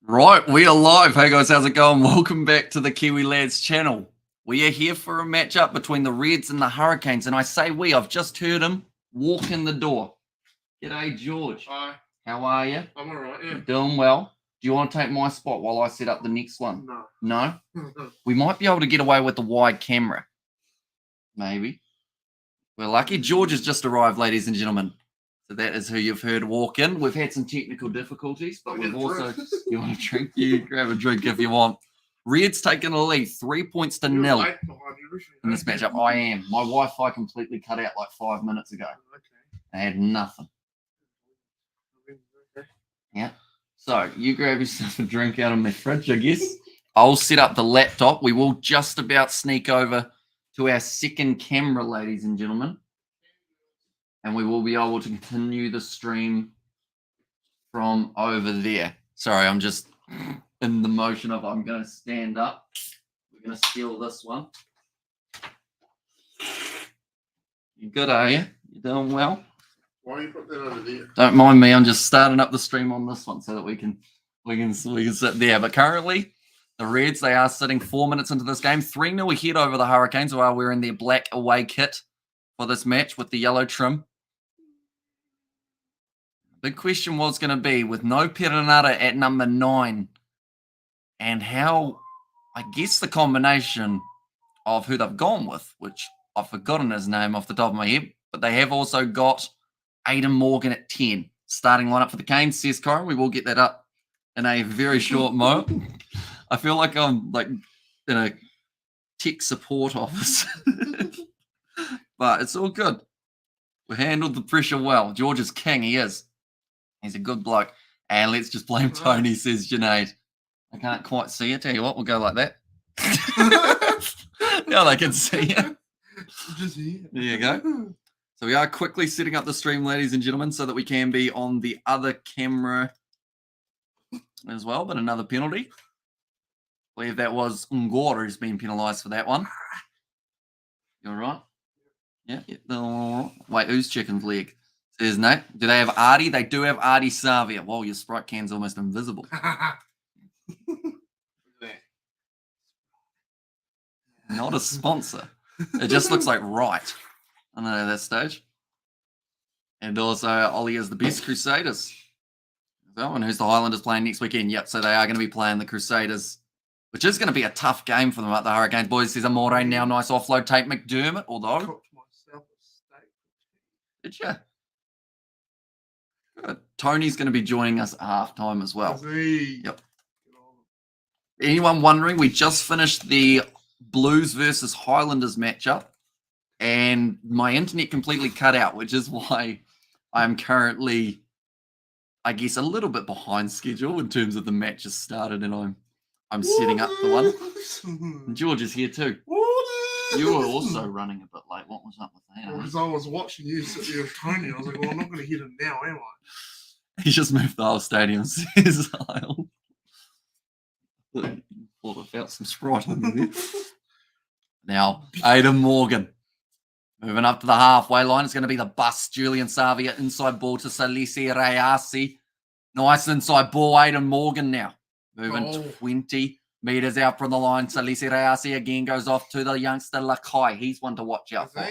Right, we are live. Hey guys, how's it going? Welcome back to the Kiwi Lads channel. We are here for a matchup between the Reds and the Hurricanes. And I say we, I've just heard him walk in the door. G'day, George. Hi. How are you? I'm alright, yeah. You're doing well. Do you want to take my spot while I set up the next one? No. No? We might be able to get away with the wide camera. Maybe. We're lucky. George has just arrived, ladies and gentlemen. So that is who you've heard walk in. We've had some technical difficulties, but we've also... You want a drink? You grab a drink if you want. Reds taking a lead, 3 points to nil in this matchup. I am. My Wi-Fi completely cut out like 5 minutes ago. I had nothing. Yeah. So you grab yourself a drink out of my fridge, I guess. I'll set up the laptop. We will just about sneak over to our second camera, ladies and gentlemen. And we will be able to continue the stream from over there. Sorry, I'm just in the motion of I'm going to stand up. We're going to steal this one. You good, are you? You doing well? Why do you put that over there? Don't mind me. I'm just starting up the stream on this one so that we can sit there. But currently, the Reds, they are sitting 4 minutes into this game. 3-0 ahead over the Hurricanes while we're in their black away kit for this match with the yellow trim. Big question was going to be with no Perenara at number 9 and how, I guess, the combination of who they've gone with, which I've forgotten his name off the top of my head, but they have also got Aidan Morgan at 10. Starting lineup for the Canes, says Corin. We will get that up in a very short moment. I feel like I'm like in a tech support office, but it's all good. We handled the pressure well. George is king. He is. He's a good bloke. And let's just blame Tony, says Junaid. I can't quite see it. Tell you what, we'll go like that. Now they can see you. Just here. There you go. So we are quickly setting up the stream, ladies and gentlemen, so that we can be on the other camera as well, but another penalty. I believe that was Ngora who's been penalised for that one. You all right? Yeah. Wait, who's chicken's leg? Says no. Do they have Artie? They do have Artie Savia. Whoa, your Sprite can's almost invisible. Not a sponsor. It just looks like right. I don't know at that stage. And also, Ollie is the best Crusaders. So, and who's the Highlanders playing next weekend? Yep, so they are going to be playing the Crusaders, which is going to be a tough game for them at the Hurricanes. Boys, says Amore now. Nice offload. Tate McDermott, although. Cooked myself a steak. Did you? Good. Tony's going to be joining us at halftime as well. Yep. Anyone wondering, we just finished the Blues versus Highlanders matchup, and my internet completely cut out, which is why I'm currently, I guess, a little bit behind schedule in terms of the matches started, and I'm setting up the one. And George is here too. You were also running a bit late. What was up with that? Because I was watching you sit there with Tony. I was like, well, I'm not going to hit him now, am I? He just moved the whole stadium, says Lyle. Thought I felt some Sprite on there. Now, Aidan Morgan. Moving up to the halfway line. It's going to be the bust. Julian Savia inside ball to Salisi Rayasi. Nice inside ball. Aidan Morgan now. Moving 20 metres out from the line. Salisi Rayasi again goes off to the youngster Lakai. He's one to watch out for.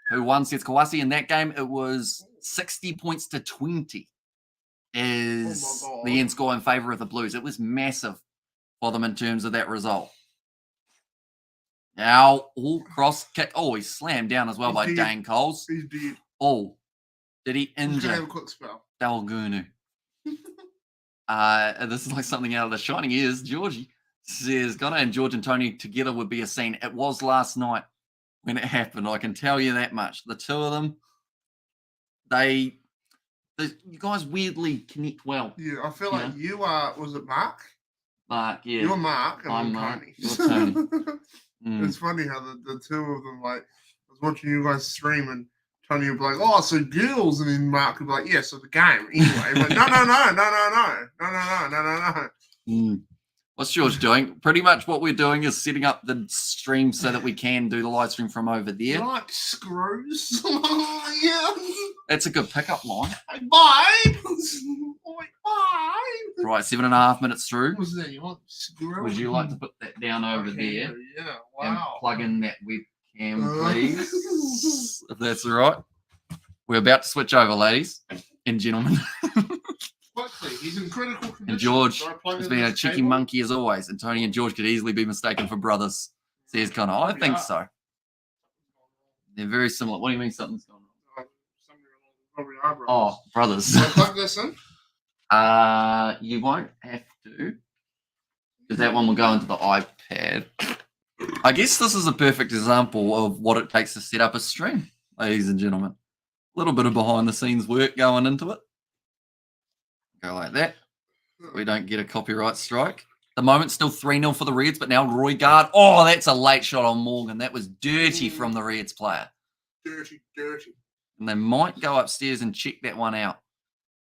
Who won, says Kawasi. In that game, it was 60 points to 20 is the end score in favour of the Blues. It was massive for them in terms of that result. Now, cross kick. Oh, he's slammed down as well by Dane Coles. He's dead. Oh, did he injure? Have a quick spell. Dalgunu. This is like something out of The Shining. Ears. Georgie says, Gunnar and George and Tony together would be a scene. It was last night when it happened. I can tell you that much. The two of them, you guys weirdly connect well. Yeah, I feel like you are, was it Mark? Mark, yeah. You're Mark and I'm Mark. Tony. You're Tony. It's funny how the two of them, like, I was watching you guys stream and Tony would be like, oh, so girls, and then Mark would be like, yeah, so the game. Anyway, but no. What's George doing? Pretty much what we're doing is setting up the stream so that we can do the live stream from over there. Like screws. Yeah. That's a good pickup line. Hey, babe. like, fine. Right, 7.5 minutes through. What was that? You want squirrel? Would you like to put that down over there? Yeah, And wow. plug in that webcam, please, if that's all right. We're about to switch over, ladies and gentlemen. Quickly, he's in critical condition. And George So I plug has in been a this cheeky cable. monkey as always. And Tony and George could easily be mistaken for brothers. Says Connor. I think so. They're very similar. What do you mean something's going on? Probably are brothers. Oh, brothers. So I plug this in. You won't have to, because that one will go into the iPad. I guess this is a perfect example of what it takes to set up a stream, ladies and gentlemen. A little bit of behind the scenes work going into it. Go like that. We don't get a copyright strike. The moment still 3-0 for the Reds, but now Roy Guard. Oh, that's a late shot on Morgan. That was dirty from the Reds player. Dirty. And they might go upstairs and check that one out.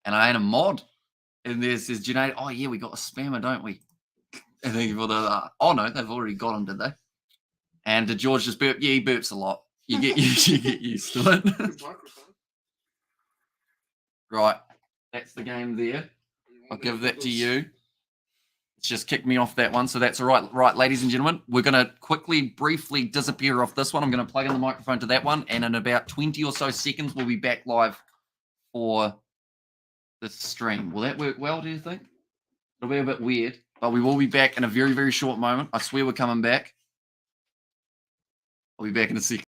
And I ain't a mod. And there says Junaid, oh yeah, we got a spammer, don't we? And then for the oh no, they've already got him, did they? And did George just burp? Yeah, he burps a lot. You get used to it. Right. That's the game there. I'll give that to you. It's just kicked me off that one, so that's all right. Right, ladies and gentlemen, we're going to quickly, briefly disappear off this one. I'm going to plug in the microphone to that one, and in about 20 or so seconds, we'll be back live for the stream. Will that work well, do you think? It'll be a bit weird, but we will be back in a very, very short moment. I swear we're coming back. I'll be back in a second.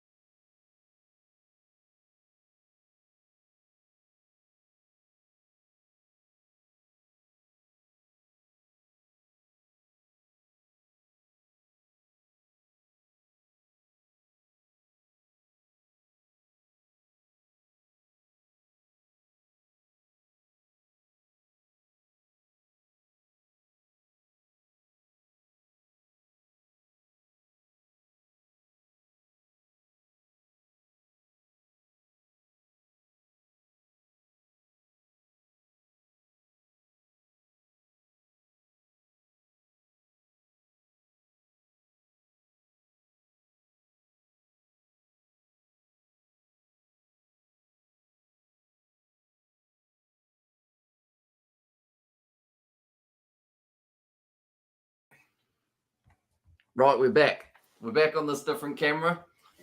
Right, we're back. We're back on this different camera.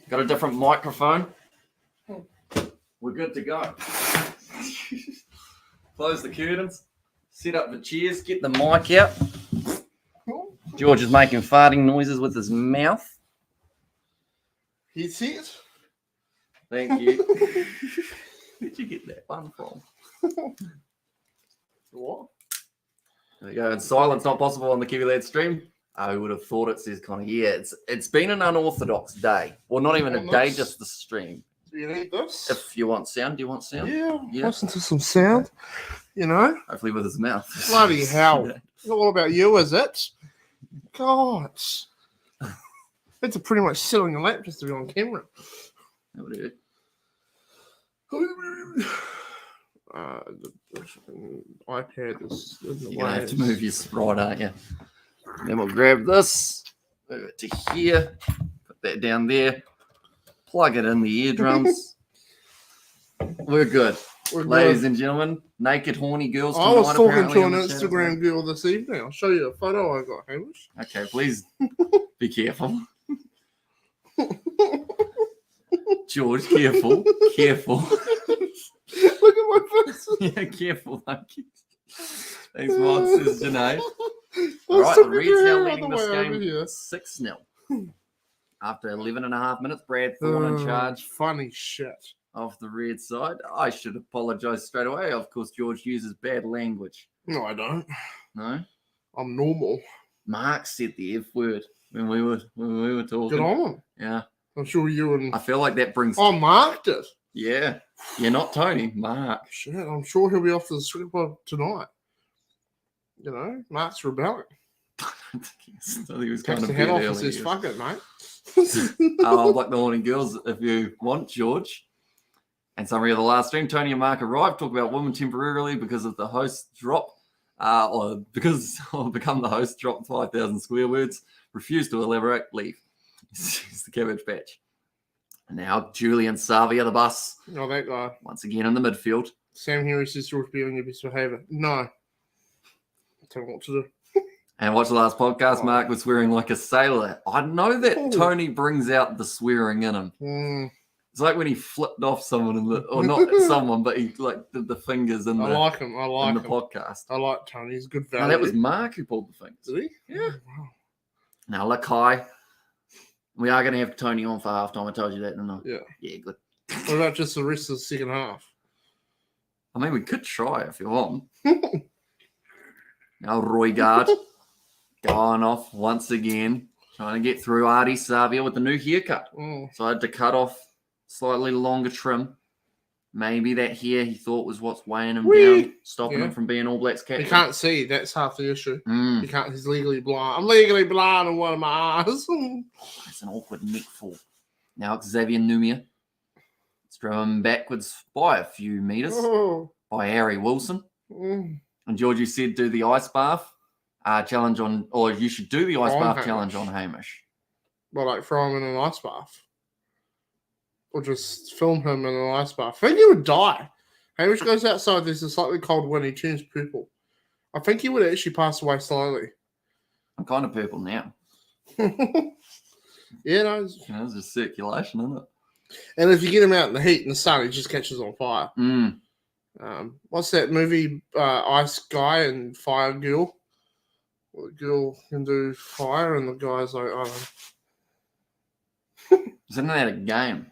Got a different microphone. We're good to go. Close the curtains. Set up the chairs. Get the mic out. George is making farting noises with his mouth. He's it. Thank you. Where'd you get that one from? What? There you go. And silence not possible on the Kiwi Lad stream. I would have thought it, says Connor. Yeah, it's been an unorthodox day. Well, not even a day, just the stream. Do you need this? If you want sound, do you want sound? Yeah. Listen to some sound. You know? Hopefully with his mouth. Bloody hell. It's not all about you, is it? Gosh. It's a pretty much sit on your lap just to be on camera. That would hurt. The iPad is in the You're going to way. have to move your sprite, aren't you? Then we'll grab this, move it to here, put that down there, plug it in the eardrums. We're good. Ladies and gentlemen, naked horny girls. I was talking apparently to on an the channel. Instagram girl this evening. I'll show you a photo I got, Hamish. Okay, please be careful. George, careful. Careful. Look at my face. Yeah, careful. Thank you. Thanks, Mod, says Janae. I All right, took the your Reds hair now all the leading this way over game here. 6-0. After 11.5 minutes, Brad Thorne in charge Funny shit. of the Red side. I should apologise straight away. Of course, George uses bad language. No, I don't. No? I'm normal. Mark said the F word when we were talking. Get on. Yeah. I'm sure you and I feel like that brings... I marked it. Yeah. You're not Tony. Mark. Shit, I'm sure he'll be off to the strip club tonight. You know, Mark's rebelling. I think he was Takes kind the of head off early. and says, fuck it, mate. Like the morning girls, if you want, George. And summary of the last stream, Tony and Mark arrived, talk about women temporarily because of the host drop, or because I'll become the host, dropped 5,000 square words, refused to elaborate, leave. It's the cabbage patch. And now Julian Savia, the bus, Oh, that guy. once again in the midfield. Sam Henry says George be on your best behaviour. No, Tell me what to do. And watch the last podcast, Oh. Mark was swearing like a sailor. I know that Oh. Tony brings out the swearing in him. Mm, It's like when he flipped off someone, or not someone, but he like did the fingers in I the, like him. I in like the him. podcast. I like Tony. He's good value. No, that was Mark who pulled the fingers. Did he? Yeah. Oh, wow. Now, Lakai, we are going to have Tony on for halftime. I told you that, didn't I? Yeah. Yeah, good. What about just the rest of the second half? I mean, we could try if you want. Now, Roygard going off once again, trying to get through Artie Savia with the new haircut. Mm. So I had to cut off slightly longer trim. Maybe that hair he thought was what's weighing him down, stopping him from being All Blacks captain. He can't see. That's half the issue. Mm. He can't. He's legally blind. I'm legally blind in one of my eyes. It's an awkward neck fall. Now it's Xavier Numia. It's driven backwards by a few metres by Harry Wilson. Mm. And Georgie said do the ice bath challenge on, or you should do the ice On bath Hamish. challenge on Hamish. Well, like throw him in an ice bath. Or just film him in an ice bath. I think he would die. Hamish goes outside, there's a slightly cold wind, he turns purple. I think he would actually pass away slowly. I'm kind of purple now. Yeah, no. It's just circulation, isn't it? And if you get him out in the heat and the sun, he just catches on fire. Mm. What's that movie, Ice Guy and Fire Girl? Well, the girl can do fire and the guy's like, I don't know. Isn't that a game?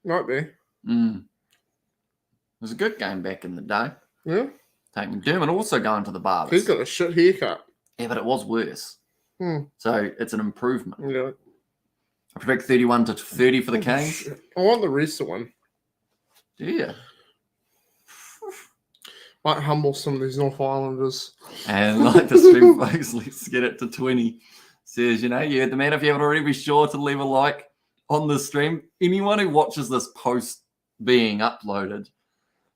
Might be. Mm. It was a good game back in the day. Yeah. Take McDermott also going to the barbers. He's got a shit haircut. Yeah, but it was worse. Hmm. So it's an improvement. Yeah. I predict 31-30 for the Canes. Shit. I want the rest of one. Do you? Might humble some of these North Islanders. And like the stream folks, let's get it to 20. Says, you heard the man. If you haven't already, be sure to leave a like on the stream. Anyone who watches this post being uploaded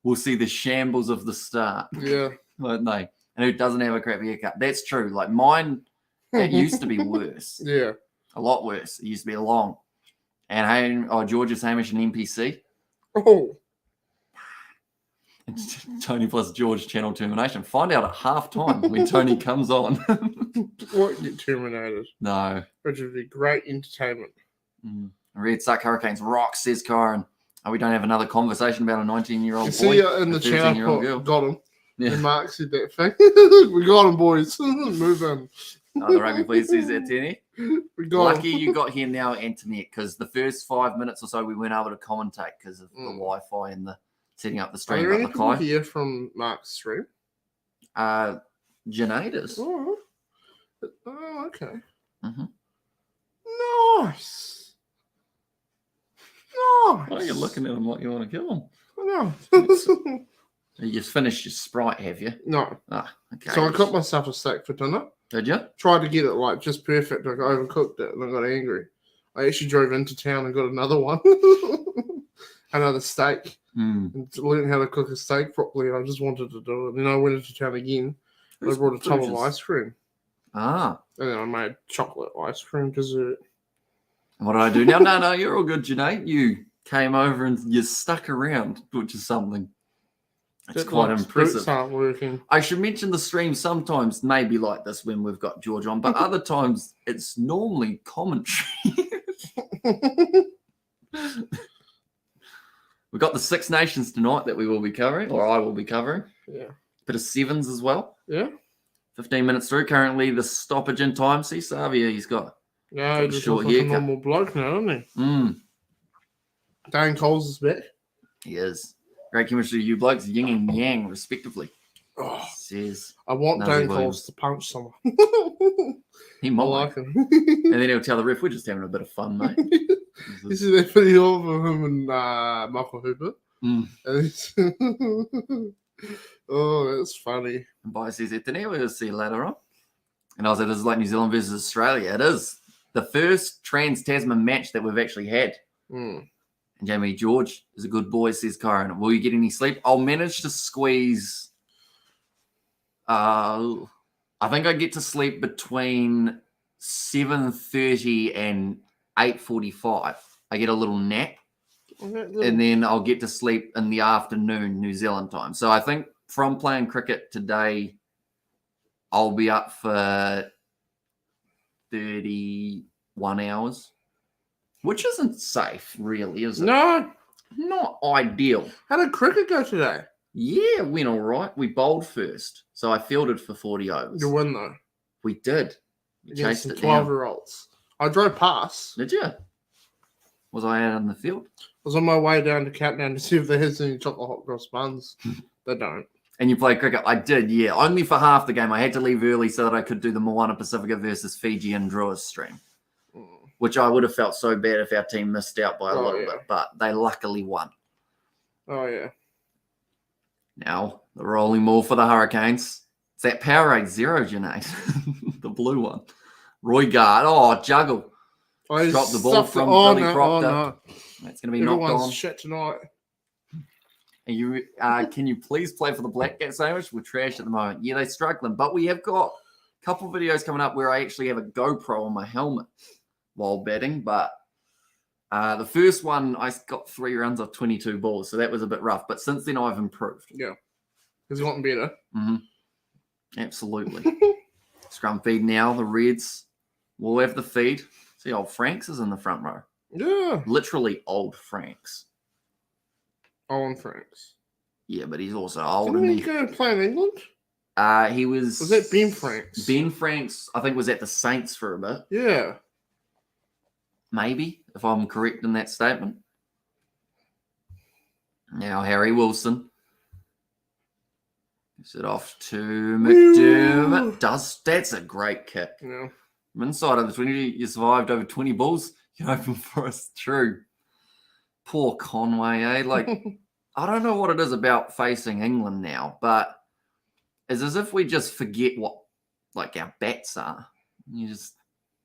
will see the shambles of the start, Yeah. won't they? And who doesn't have a crap haircut. That's true. Like mine, it used to be worse. Yeah. A lot worse. It used to be long. And George's Hamish and NPC. Oh. Tony plus George channel termination. Find out at halftime when Tony comes on. Won't get terminated. No. Which would be great entertainment. Red Suck Hurricanes rock, says Kyron. Oh, we don't have another conversation about a 19-year-old You boy. see in the a chat, 13-year-old girl. got him. Yeah. And Mark said that thing. We got him, boys. Move in. The rugby please says that, Tenny. We got Lucky him. you got here now, Antoinette, because the first 5 minutes or so we weren't able to commentate because of the Wi-Fi and the setting up the Are stream. there any But people Lakai, here from Mark's stream? Janadas. Oh, okay. Mm-hmm. Nice. Why are you looking at him like you want to kill him? No. You just finished your Sprite, have you? No. Ah, okay. So I cooked myself a steak for dinner. Did you? Tried to get it like just perfect. I overcooked it and I got angry. I actually drove into town and got another one. Another steak. And to learn how to cook a steak properly. I just wanted to do it. Then I went into town again. I brought a tub of ice cream. Ah. And then I made chocolate ice cream dessert. And what did I do now? No, you're all good, Janae. You came over and you stuck around, which is something. It's quite impressive. Aren't working. I should mention the stream sometimes may be like this when we've got George on, but other times it's normally commentary. We've got the Six Nations tonight that we will be covering, or I will be covering. Yeah. Bit of sevens as well. Yeah. 15 minutes through. Currently the stoppage in time. See, Savia, he's got Yeah, he just short looks like a haircut. normal bloke now, doesn't he? Dane Coles is back. He is. Great chemistry, you blokes, yin and yang, respectively. Oh, Says I want Nuzzy Dane Williams. Coles to punch someone. he I might. like him. And then he'll tell the ref, we're just having a bit of fun, mate. You see that video of him and Michael Hooper? And he's oh, that's funny. And Bio says, we'll see you later on. And I was like, this is like New Zealand versus Australia. It is the first trans-Tasman match that we've actually had. And Jamie George is a good boy, says Kyron. Will you get any sleep? I'll manage to squeeze. I think I get to sleep between 7:30 and 8:45. I get a little nap. And then I'll get to sleep in the afternoon, New Zealand time. So I think from playing cricket today I'll be up for 31 hours, which isn't safe, really, is it? No. Not ideal. How did cricket go today? Yeah, it went all right. We bowled first, so I fielded for 40 overs. You win, though. We did. We Against chased some it down. 12-year-olds. I drove past. Did you? Was I out in the field? I was on my way down to Countdown to see if there is any chocolate hot cross buns. They don't. And you played cricket? I did, yeah. Only for half the game. I had to leave early so that I could do the Moana Pacifica versus Fiji and Druas stream, which I would have felt so bad if our team missed out by a little bit, but they luckily won. Oh, yeah. Now, the rolling ball for the Hurricanes. It's that Powerade Zero, Junaid. The blue one. Roy Gard. Oh, juggle. Dropped the ball from Billy Proctor. No. It's going to be knocked on. Shit tonight. And you, can you please play for the Black Cat sandwich? We're trash at the moment. Yeah, they're struggling. But we have got a couple of videos coming up where I actually have a GoPro on my helmet while batting. But the first one, I got 3 runs off 22 balls. So that was a bit rough. But since then, I've improved. Yeah. Because you want better. Mm-hmm. Absolutely. Scrum feed now. The Reds will have the feed. See, old Franks is in the front row. Yeah. Literally old Franks. Owen Franks. Yeah, but he's also old. Didn't he go play in England? He was... Was that Ben Franks? Ben Franks, I think, was at the Saints for a bit. Yeah. Maybe, if I'm correct in that statement. Now, Harry Wilson. Gives it off to McDermott. That's a great kick. Yeah. From inside of the 20, you survived over 20 balls. You open for us. True. Poor Conway, eh? Like, I don't know what it is about facing England now, but it's as if we just forget what, like, our bats are. You just,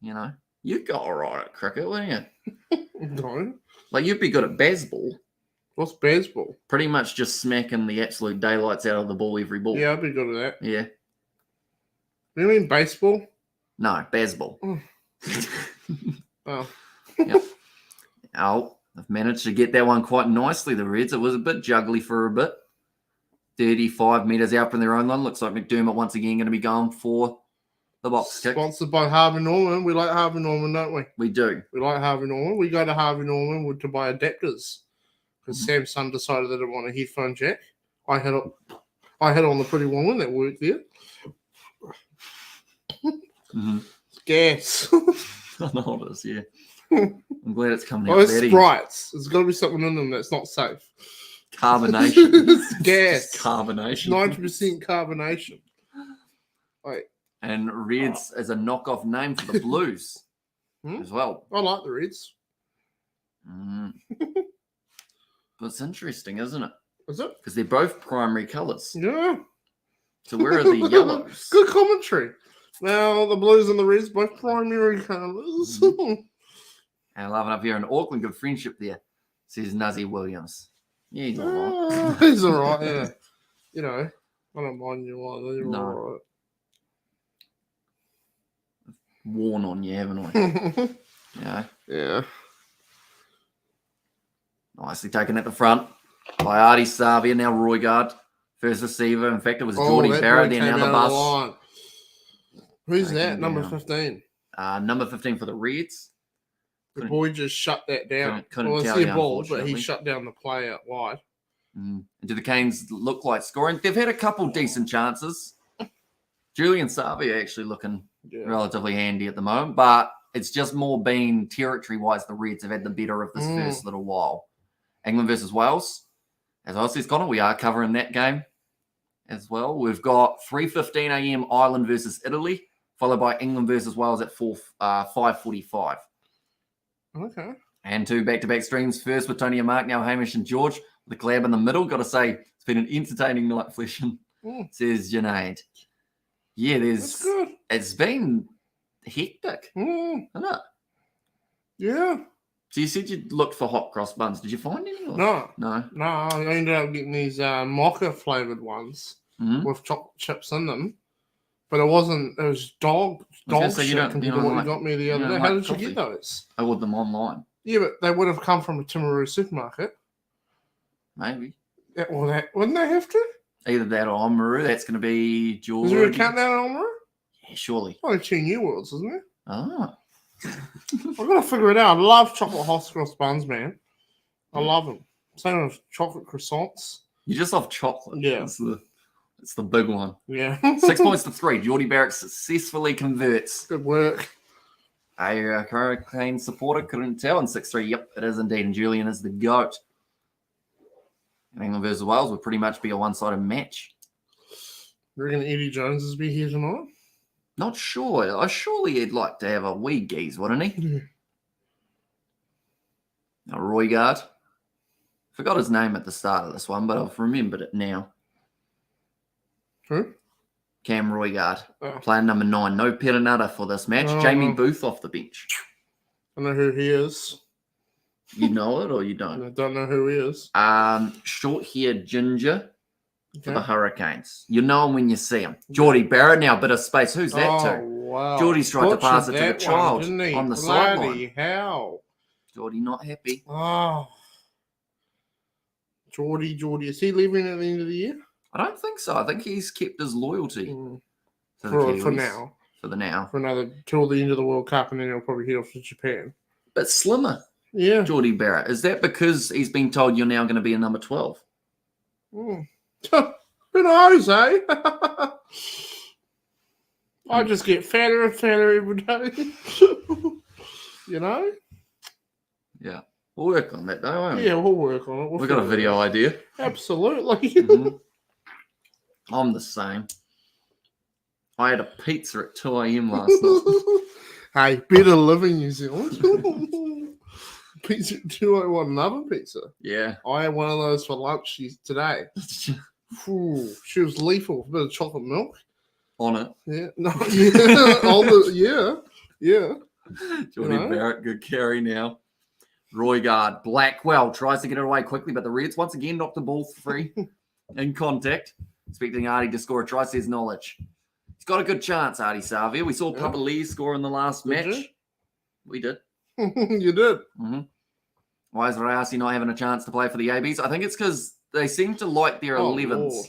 you got all right at cricket, wouldn't you? No. Like, you'd be good at baseball. What's baseball? Pretty much just smacking the absolute daylights out of the ball every ball. Yeah, I'd be good at that. Yeah. You mean baseball? No, baseball. Oh. Yep. Oh, I've managed to get that one quite nicely, the Reds. It was a bit juggly for a bit. 35 metres out from their own line. Looks like McDermott once again going to be going for the box kick. Sponsored by Harvey Norman. We like Harvey Norman, don't we? We do. We like Harvey Norman. We go to Harvey Norman to buy adapters because Samsung decided they didn't want a headphone jack. I had on the pretty woman that worked there. Mm-hmm. Gas. I know it is, yeah. I'm glad it's coming out. Oh, it's Sprites. There's got to be something in them that's not safe. Carbonation. It's gas. Carbonation. 90% carbonation. Wait. And Reds is a knockoff name for the Blues as well. I like the Reds. But it's interesting, isn't it? Is it? Because they're both primary colours. Yeah. So where are the yellows? Good commentary. Now, the Blues and the Reds, both primary colours. And loving up here in Auckland, good friendship there, says Nuzzy Williams. Yeah, he's all right. He's all right, yeah. I don't mind you either. You're all right. Worn on you, haven't I? Yeah. Yeah. Nicely taken at the front by Artie Savia. Now Roy Gard, first receiver. In fact, it was Geordie Barrett. Then now the bus. Who's that? Number 15. Number 15 for the Reds. The boy just shut that down. Couldn't it's tell their you, ball, but he shut down the play out wide. And do the Canes look like scoring? They've had a couple decent chances. Julian Savia actually looking relatively handy at the moment, but it's just more been territory-wise the Reds have had the better of this first little while. England versus Wales. As I said, Connor, we are covering that game as well. We've got 3:15 a.m. Ireland versus Italy, followed by England versus Wales at 5:45. Okay. And 2 back-to-back streams. First with Tony and Mark, now Hamish and George. The collab in the middle. Got to say, it's been an entertaining night, Fleshin, says Junaid. Yeah, That's good. It's been hectic, isn't it? Yeah. So you said you looked for hot cross buns. Did you find any? No. No. No, I ended up getting these mocha-flavoured ones with chocolate chips in them. But it wasn't, it was dog shit compared to what you got me the other day. How did you get those? I ordered them online. Yeah, but they would have come from a Timaru supermarket. Maybe. Yeah, well, wouldn't they have to? Either that or Oamaru. That's going to be George. Is there a countdown on Oamaru? Yeah, surely. Only 2 New Worlds, isn't there? Oh. I've got to figure it out. I love chocolate hot cross buns, man. I love them. Same with chocolate croissants. You just love chocolate. Yeah. It's the big one. Yeah. 6 points to 3. Geordie Barrett successfully converts. Good work. A Hurricane supporter couldn't tell in 6-3. Yep, it is indeed. And Julian is the GOAT. England versus Wales would pretty much be a one-sided match. You reckon Eddie Jones is be here tonight? Not sure. Surely he'd like to have a wee geese, wouldn't he? Yeah. Now, Roygard. Forgot his name at the start of this one, but I've remembered it now. Who? Cam Roygard. Oh. Player number 9. No Perenata for this match. Oh. Jamie Booth off the bench. I know who he is. You know it or you don't? I don't know who he is. Short-haired ginger for Okay. the Hurricanes. You know him when you see him. Geordie Barrett now, bit of space. Who's that to? Wow. Geordie's tried to pass it to the Butchered that child one, didn't he? on the Bloody sideline. hell. Geordie not happy. Oh. Geordie. Is he leaving at the end of the year? I don't think so. I think he's kept his loyalty Mm. to the For Kiwis. now. For the now. For another, till the end of the World Cup, and then he'll probably head off to Japan. But slimmer, Yeah. Geordie Barrett. Is that because he's been told you're now going to be a number 12? Mm. Who knows, eh? I just get fatter and fatter every day. You know? Yeah. We'll work on that, though, won't we? Yeah, we'll work on it. We've got a video idea. Absolutely. Mhm. I'm the same. I had a pizza at 2 a.m. last night. Hey, better living New Zealand. Pizza 201, another pizza. Yeah. I had one of those for lunch today. Ooh, she was lethal with a bit of chocolate milk. On it. Yeah, no, yeah, yeah. Geordie You know? Barrett, good carry now. Roygard, Blackwell tries to get it away quickly, but the Reds once again knocked the ball free in contact. Expecting Artie to score a try, says Knowledge. He's got a good chance, Artie Savia. We saw Yeah. Papa Lee score in the last Did match. you? We did. You did. Mm-hmm. Why is Rayasi not having a chance to play for the ABs? I think it's because they seem to like their 11s. Lord.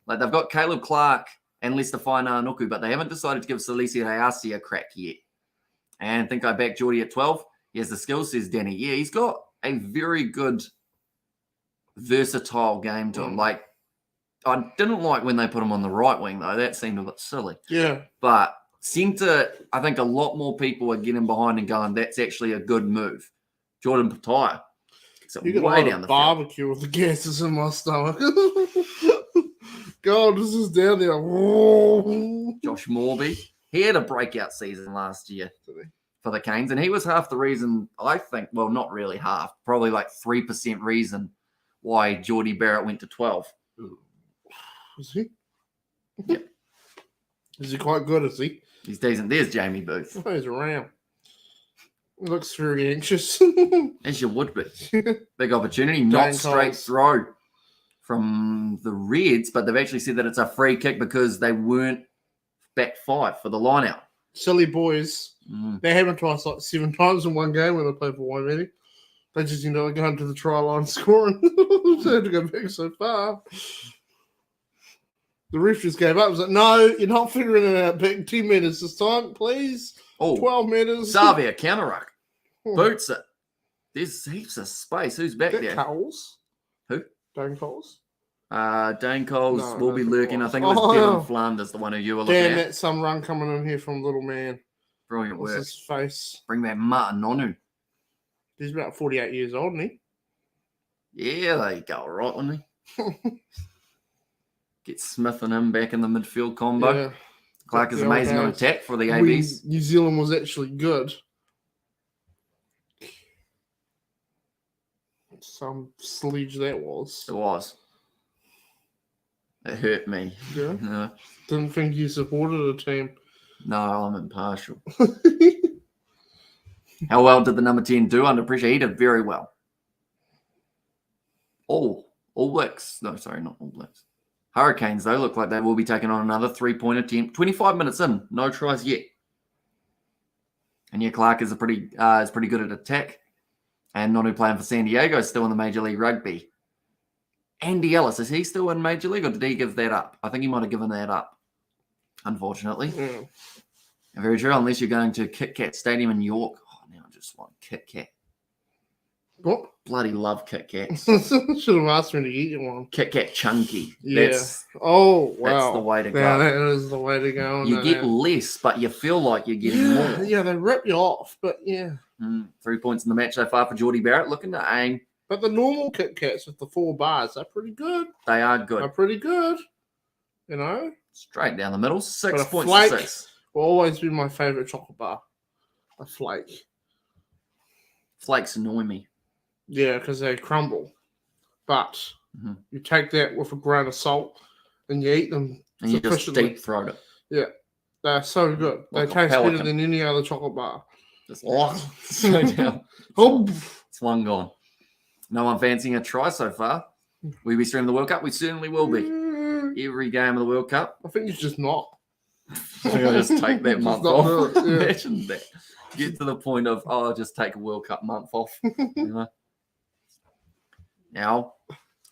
Like they've got Caleb Clark and Lester Fainaa-Nuku, but they haven't decided to give Salisi Rayasi a crack yet. And think I back Geordie at 12. He has the skills, says Danny. Yeah, he's got a very good, versatile game to him. Like, I didn't like when they put him on the right wing, though. That seemed a bit silly. Yeah. But centre, I think a lot more people are getting behind and going, that's actually a good move. Jordan Pataya. So You got way a lot down of the field. barbecue with the gases in my stomach. God, this is down there. Josh Morby. He had a breakout season last year for the Canes, and he was half the reason, I think, well, not really half, probably like 3% reason why Geordie Barrett went to 12. Is he? Yep. Is he quite good, is he? He's decent. There's Jamie Booth. Oh, he's around. He looks very anxious. As you would be. Big opportunity. Dan Not straight Coles. throw from the Reds, but they've actually said that it's a free kick because they weren't back 5 for the line out. Silly boys. Mm. They happened to us like 7 times in one game when they played for Waimea. They just ended up going to the try line scoring. So they had to go back so far. The ref just gave up. He was like, no, you're not figuring it out. Back 10 metres this time, please. Oh, 12 metres. Savia, counter ruck. Oh, Boots it. There's heaps of space. Who's back that there? Coles? Who? Dane Coles? Dane Coles No, will be that's lurking. I Coles. think it was Oh, Devon yeah. Flanders, the one who you were looking Damn, at. that's some run coming in here from little man. Brilliant What's work. his face? Bring back Martin Nonu. He's about 48 years old, isn't he? Yeah, there you go. All right, wouldn't he? Get Smith and him back in the midfield combo. Yeah. Clark is The old amazing on days. attack for the When ABs. New Zealand was actually good. Some sledge that was. It was. It hurt me. Yeah. No, Didn't think you supported a team. I'm impartial. How well did the number 10 do under pressure? He did very well. All Blacks. No, sorry, not All Blacks. Hurricanes, though, look like they will be taking on another 3-point attempt. 25 minutes in, no tries yet. And yeah, Clark is pretty good at attack. And Nonu playing for San Diego, still in the Major League Rugby. Andy Ellis, is he still in Major League or did he give that up? I think he might have given that up, unfortunately. Yeah. Very true, unless you're going to Kit Kat Stadium in York. Oh, now I just want Kit Kat. What? Bloody love Kit Kats. Should have asked me to eat you one. Kit Kat Chunky. Yeah. That's wow. That's the way to go. Yeah, that is the way to go. You get less, but you feel like you're getting more. Yeah, they rip you off, but yeah. 3 points in the match so far for Geordie Barrett. Looking to aim. But the normal Kit Kats with the 4 bars, they're pretty good. They are good. They're pretty good. You know? Straight down the middle. 6 But a points flake to 6. Will always be my favourite chocolate bar. A flake. Flakes annoy me. Yeah, because they crumble. But you take that with a grain of salt and you eat them. And you just deep throat it. Yeah. They're so good. Like they taste better than any other chocolate bar. Just slow down. It's one gone. No one fancying a try so far. Will we stream the World Cup? We certainly will be. Every game of the World Cup. I think you just not. I think I'll just take that month off. Yeah. Imagine that. Get to the point of, I'll just take a World Cup month off. You know? Now,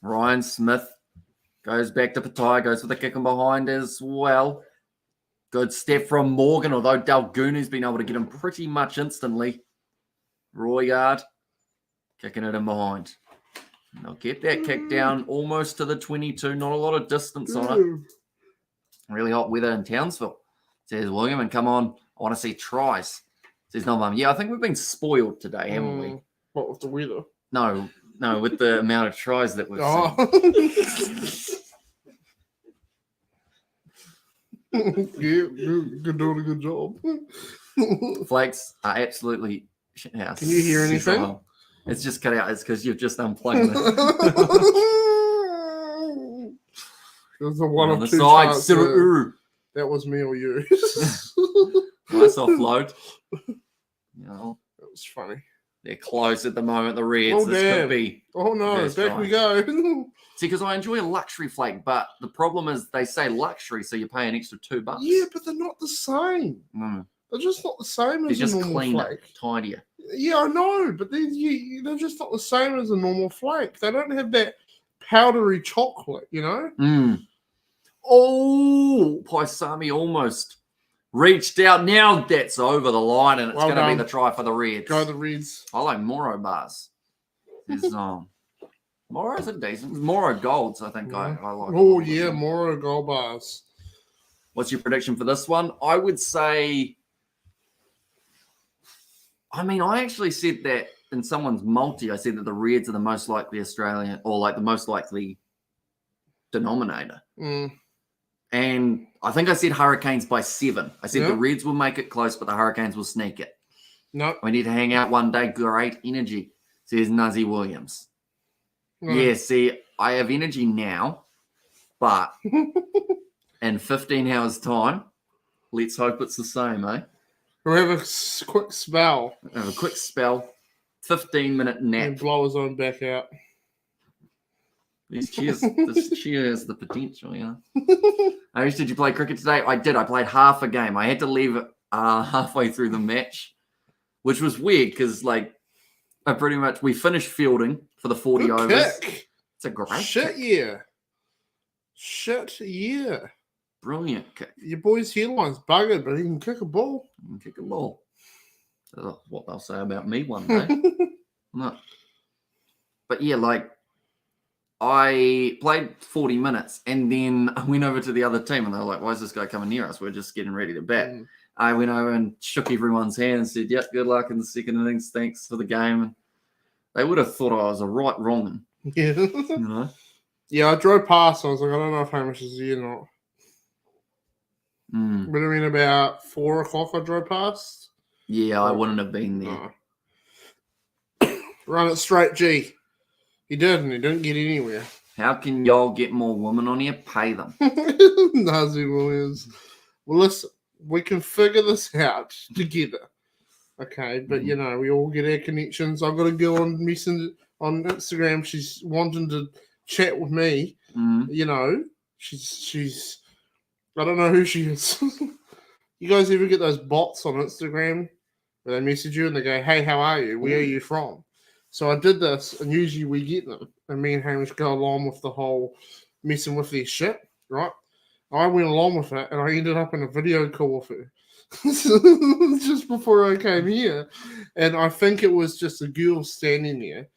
Ryan Smith goes back to Pattaya, goes for the kick and behind as well. Good step from Morgan, although Dalgunu's been able to get him pretty much instantly. Royard kicking it in behind. They'll get that kick down almost to the 22. Not a lot of distance on it. Really hot weather in Townsville. Says William, and come on, I want to see tries. Says no, Mum. Yeah, I think we've been spoiled today, haven't we? What, with the weather? No, with the amount of tries that we've seen. Yeah, you're doing a good job. Flakes are absolutely shit house. Can you hear anything? It's just cut out. It's because you've just unplugged it. There's a one on of the two side. chance that was me or you. Nice offload. You know, that was funny. They're close at the moment. The Reds. Oh, this damn. could be. Oh no! Back we go. See, because I enjoy a luxury flake, but the problem is they say luxury, so you pay an extra $2. Yeah, but they're not the same. They're just not the same as a normal flake. Tidier. Yeah, I know, but they're just not the same as a normal flake. They don't have that powdery chocolate, you know? Oh, Paisami almost reached out. Now that's over the line, and it's going to be the try for the Reds. Go the Reds. I like Moro bars. Moro's are decent. Moro Golds, I think I like. Oh, yeah, Moro Gold bars. What's your prediction for this one? I would say... I mean, I actually said that in someone's multi, I said that the Reds are the most likely Australian, or like the most likely denominator. And I think I said Hurricanes by 7. I said the Reds will make it close, but the Hurricanes will sneak it. No. We need to hang out one day. Great energy, says Nuzzy Williams. Yeah, see, I have energy now, but in 15 hours' time, let's hope it's the same, eh? We'll have a quick spell. 15-minute nap. And blow his own back out. This cheer has the potential, you know. Did you play cricket today? I did. I played half a game. I had to leave halfway through the match, which was weird because, like, we finished fielding for the 40 overs. Kick. It's a great Shit, kick. Shit, yeah. Brilliant kick. Your boy's hairline's buggered, but he can kick a ball. That's what they'll say about me one day. No. But yeah, like, I played 40 minutes and then I went over to the other team and they were like, why is this guy coming near us? We're just getting ready to bat. I went over and shook everyone's hand and said, yep, good luck in the second innings. Thanks for the game. And they would have thought I was a right wrong. Yeah. You know? Yeah, I drove past. I was like, I don't know if Hamish is here or not. Would have been about 4 o'clock I drove past. Yeah, I wouldn't have been there. No. Run it straight, G. He did, and he didn't get anywhere. How can y'all get more women on here? Pay them. Nazi Williams. Well, listen, we can figure this out together. Okay, but you know, we all get our connections. I've got a girl on Instagram. She's wanting to chat with me. You know, she's I don't know who she is. You guys ever get those bots on Instagram where they message you and they go, hey, how are you? Where are you from? So I did this, and usually we get them, and me and Hamish go along with the whole messing with their shit, right? I went along with it, and I ended up in a video call with her just before I came here, and I think it was just a girl standing there,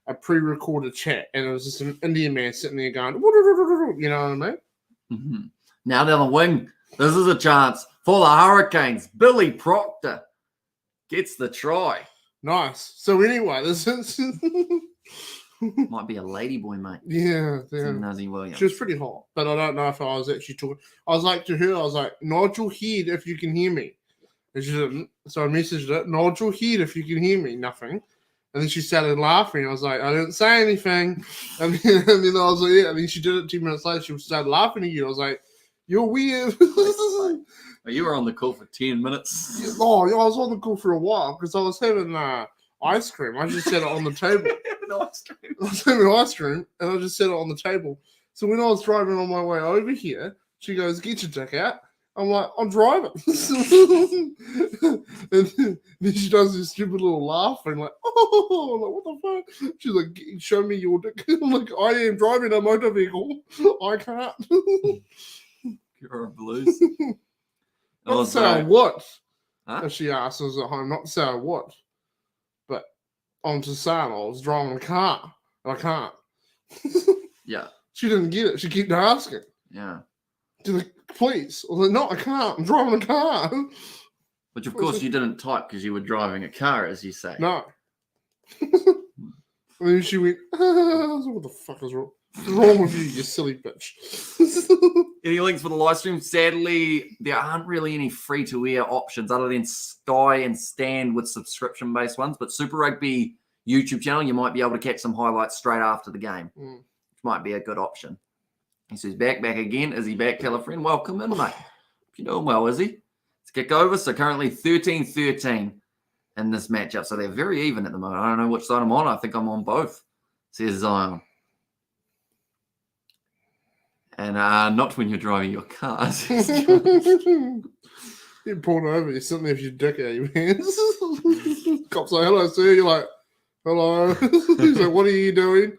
a pre-recorded chat, and it was just an Indian man sitting there going, you know what I mean? Mm-hmm. Now down the wing, this is a chance for the Hurricanes. Billy Proctor gets the try. Nice. So anyway, this is might be a ladyboy, mate. Yeah. Nuzzy Williams. She was pretty hot, but I don't know if I was actually talking. I was like to her, I was like, nod your head if you can hear me. And she didn't. So I messaged her, nod your head if you can hear me. Nothing. And then she started laughing. I was like, I didn't say anything. And then I was like, yeah. And then she did it 2 minutes later. She started laughing again. I was like, you're weird. You were on the call for 10 minutes. Yeah, I was on the call for a while because I was having ice cream. I just set it on the table. I was having ice cream and I just set it on the table. So when I was driving on my way over here, she goes, get your dick out. I'm like, I'm driving. And then she does this stupid little laugh and like, oh, I'm like, what the fuck? She's like, show me your dick. I'm like, I am driving a motor vehicle. I can't. You're a blues. Not to say I what? Huh? If she asked us at home, not to say I what. But I'm just saying I was driving a car and I can't. Yeah. She didn't get it. She kept asking. Yeah. Like, please. I was like, no, I can't. I'm driving a car. Which, of course, you didn't type because you were driving a car, as you say. No. And then she went, I was like, what the fuck is wrong? What's wrong with you, you silly bitch? Any links for the live stream? Sadly, there aren't really any free-to-air options other than Sky and Stand with subscription-based ones. But Super Rugby YouTube channel, you might be able to catch some highlights straight after the game, which might be a good option. He says, back again. Is he back, tell a friend? Welcome in, mate. You're doing well, is he? Let's kick over. So currently 13-13 in this matchup. So they're very even at the moment. I don't know which side I'm on. I think I'm on both, says Zion. And not when you're driving your car. You pulled over, you're sitting there with your dick out of your hands. Cops like, hello, sir. You're like, hello. He's like, what are you doing?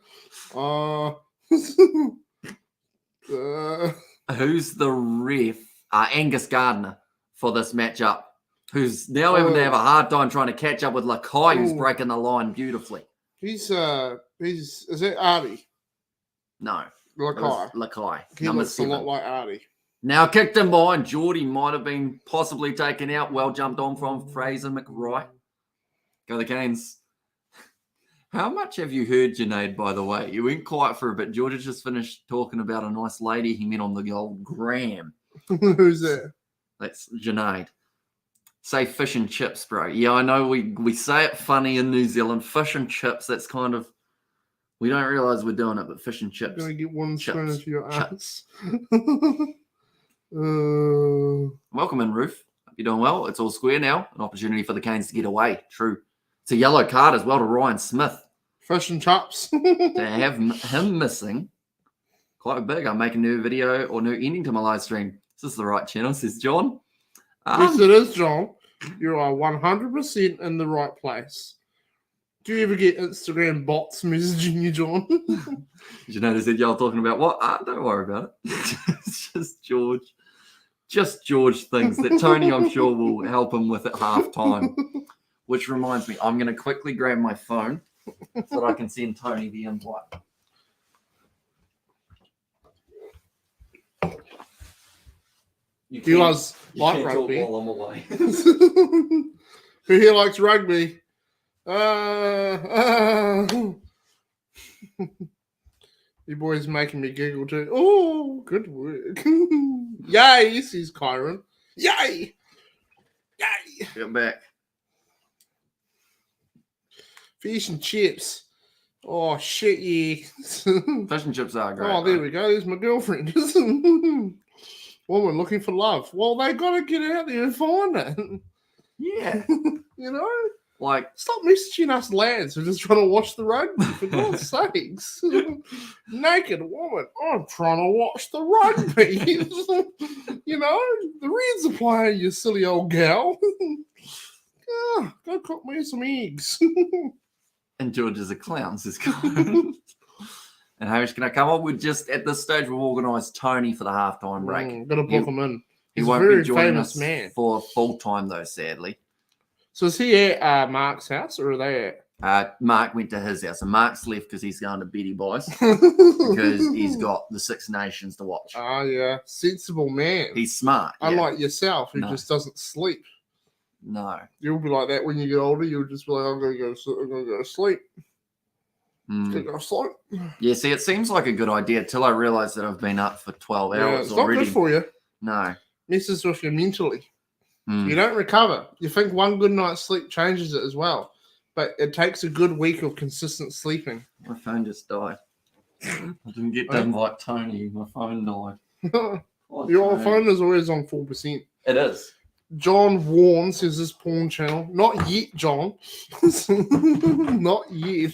Who's the ref? Angus Gardner for this matchup, who's now having to have a hard time trying to catch up with Lakai, who's breaking the line beautifully. Is that Artie? No. Lakai. He number looks 7. a lot like Artie. Now kicked in by, and Geordie might have been possibly taken out. Well jumped on from Fraser McWright. Go the Canes. How much have you heard, Junaid, by the way? You went quiet for a bit. George just finished talking about a nice lady he met on the old gram. Who's that? That's Junaid. Say fish and chips, bro. Yeah, I know we say it funny in New Zealand. Fish and chips, that's kind of, we don't realise we're doing it, but fish and chips. You're going to get one spoon into your ass. Welcome in, Ruth. Hope you're doing well. It's all square now. An opportunity for the Canes to get away. True. It's a yellow card as well to Ryan Smith. Fish and chops. To have him missing, quite big. I'm making a new video or new ending to my live stream. Is this the right channel, says John? Yes, it is, John. You are 100% in the right place. Do you ever get Instagram bots messaging you, John? Did you notice that y'all talking about what? Don't worry about it. It's just George. Just George thinks that Tony, I'm sure, will help him with at halftime. Which reminds me, I'm going to quickly grab my phone so that I can send Tony the invite. He loves like rugby. While I'm away. Who here likes rugby? You boys making me giggle too. Oh, good work. Yay, says Kyron. Yay! Yay! Get back. Fish and chips. Oh, shit, yeah. Fish and chips are great. Oh, there we go. There's my girlfriend. Woman looking for love. Well, they got to get out there and find it. Yeah. You know? Like, stop messaging us lads who are just trying to watch the rugby, for God's sakes. Naked woman, I'm trying to watch the rugby. You know, the Reds are playing, you silly old gal. Go cook me some eggs. And George is a clown, says Colin. And Hamish, can I come on? We're just at this stage, we've organised Tony for the halftime break. Gotta book him in. He He's won't a very be joining famous us man. for full time, though, sadly. So is he at Mark's house, or are they at? Mark went to his house, and Mark's left because he's going to Betty Boys because he's got the Six Nations to watch. Oh, yeah. Sensible man. He's smart. Yeah. Unlike yourself, who just doesn't sleep. No. You'll be like that when you get older. You'll just be like, I'm going to go to sleep. Go to sleep. Yeah, see, it seems like a good idea till I realise that I've been up for 12 hours it's already. Not good for you. No. Messes with you mentally. You don't recover. You think one good night's sleep changes it as well. But it takes a good week of consistent sleeping. My phone just died. I didn't get to invite Tony. My phone died. Your phone is always on 4%. It is. John Warren says this porn channel. Not yet, John. Not yet.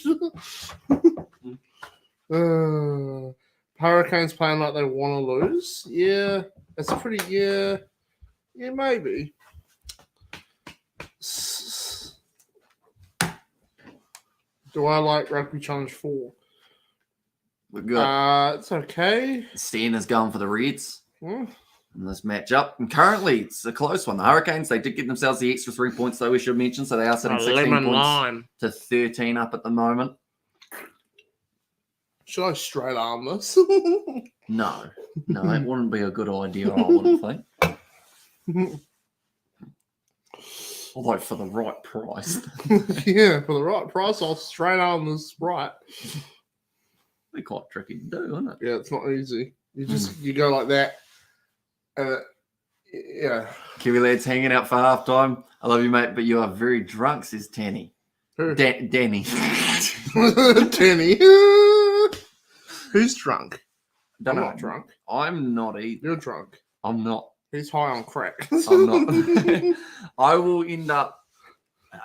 Hurricanes playing like they want to lose. Yeah, it's pretty. Yeah, maybe. Do I like Rugby Challenge 4? We're good. It's okay. Steen is going for the Reds in this matchup. And currently, it's a close one. The Hurricanes, they did get themselves the extra 3 points, though, we should mention. So they are sitting 16 points to 13 up at the moment. Should I straight arm this? No, it wouldn't be a good idea, I wouldn't think. Although for the right price. Yeah, for the right price, I'll straight arm this right. They're quite tricky to do, isn't it? Yeah, it's not easy. You just you go like that. Yeah. Kiwi lads hanging out for halftime. I love you, mate, but you are very drunk, says Tanny. Who? Danny. Danny. Who's drunk? I'm not drunk. I'm not either. You're drunk. I'm not. He's high on crack. I'm not. I will end up.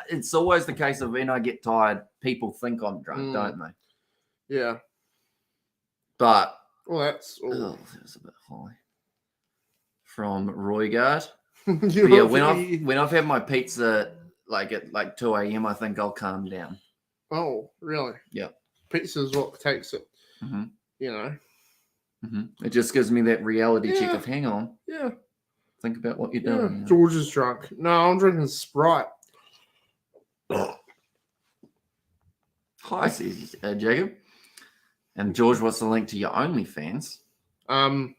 It's always the case of when I get tired, people think I'm drunk, don't they? Yeah. But. Well, that's. Oh, that was a bit high. From Roygard. Yeah, when I've had my pizza at 2 a.m., I think I'll calm down. Oh, really? Yeah. Pizza is what takes it. Mm-hmm. You know. Mm-hmm. It just gives me that reality check of hang on. Yeah. Think about what you're doing. You know? George is drunk. No, I'm drinking Sprite. Hi, says Jacob. And George, what's the link to your OnlyFans? Don't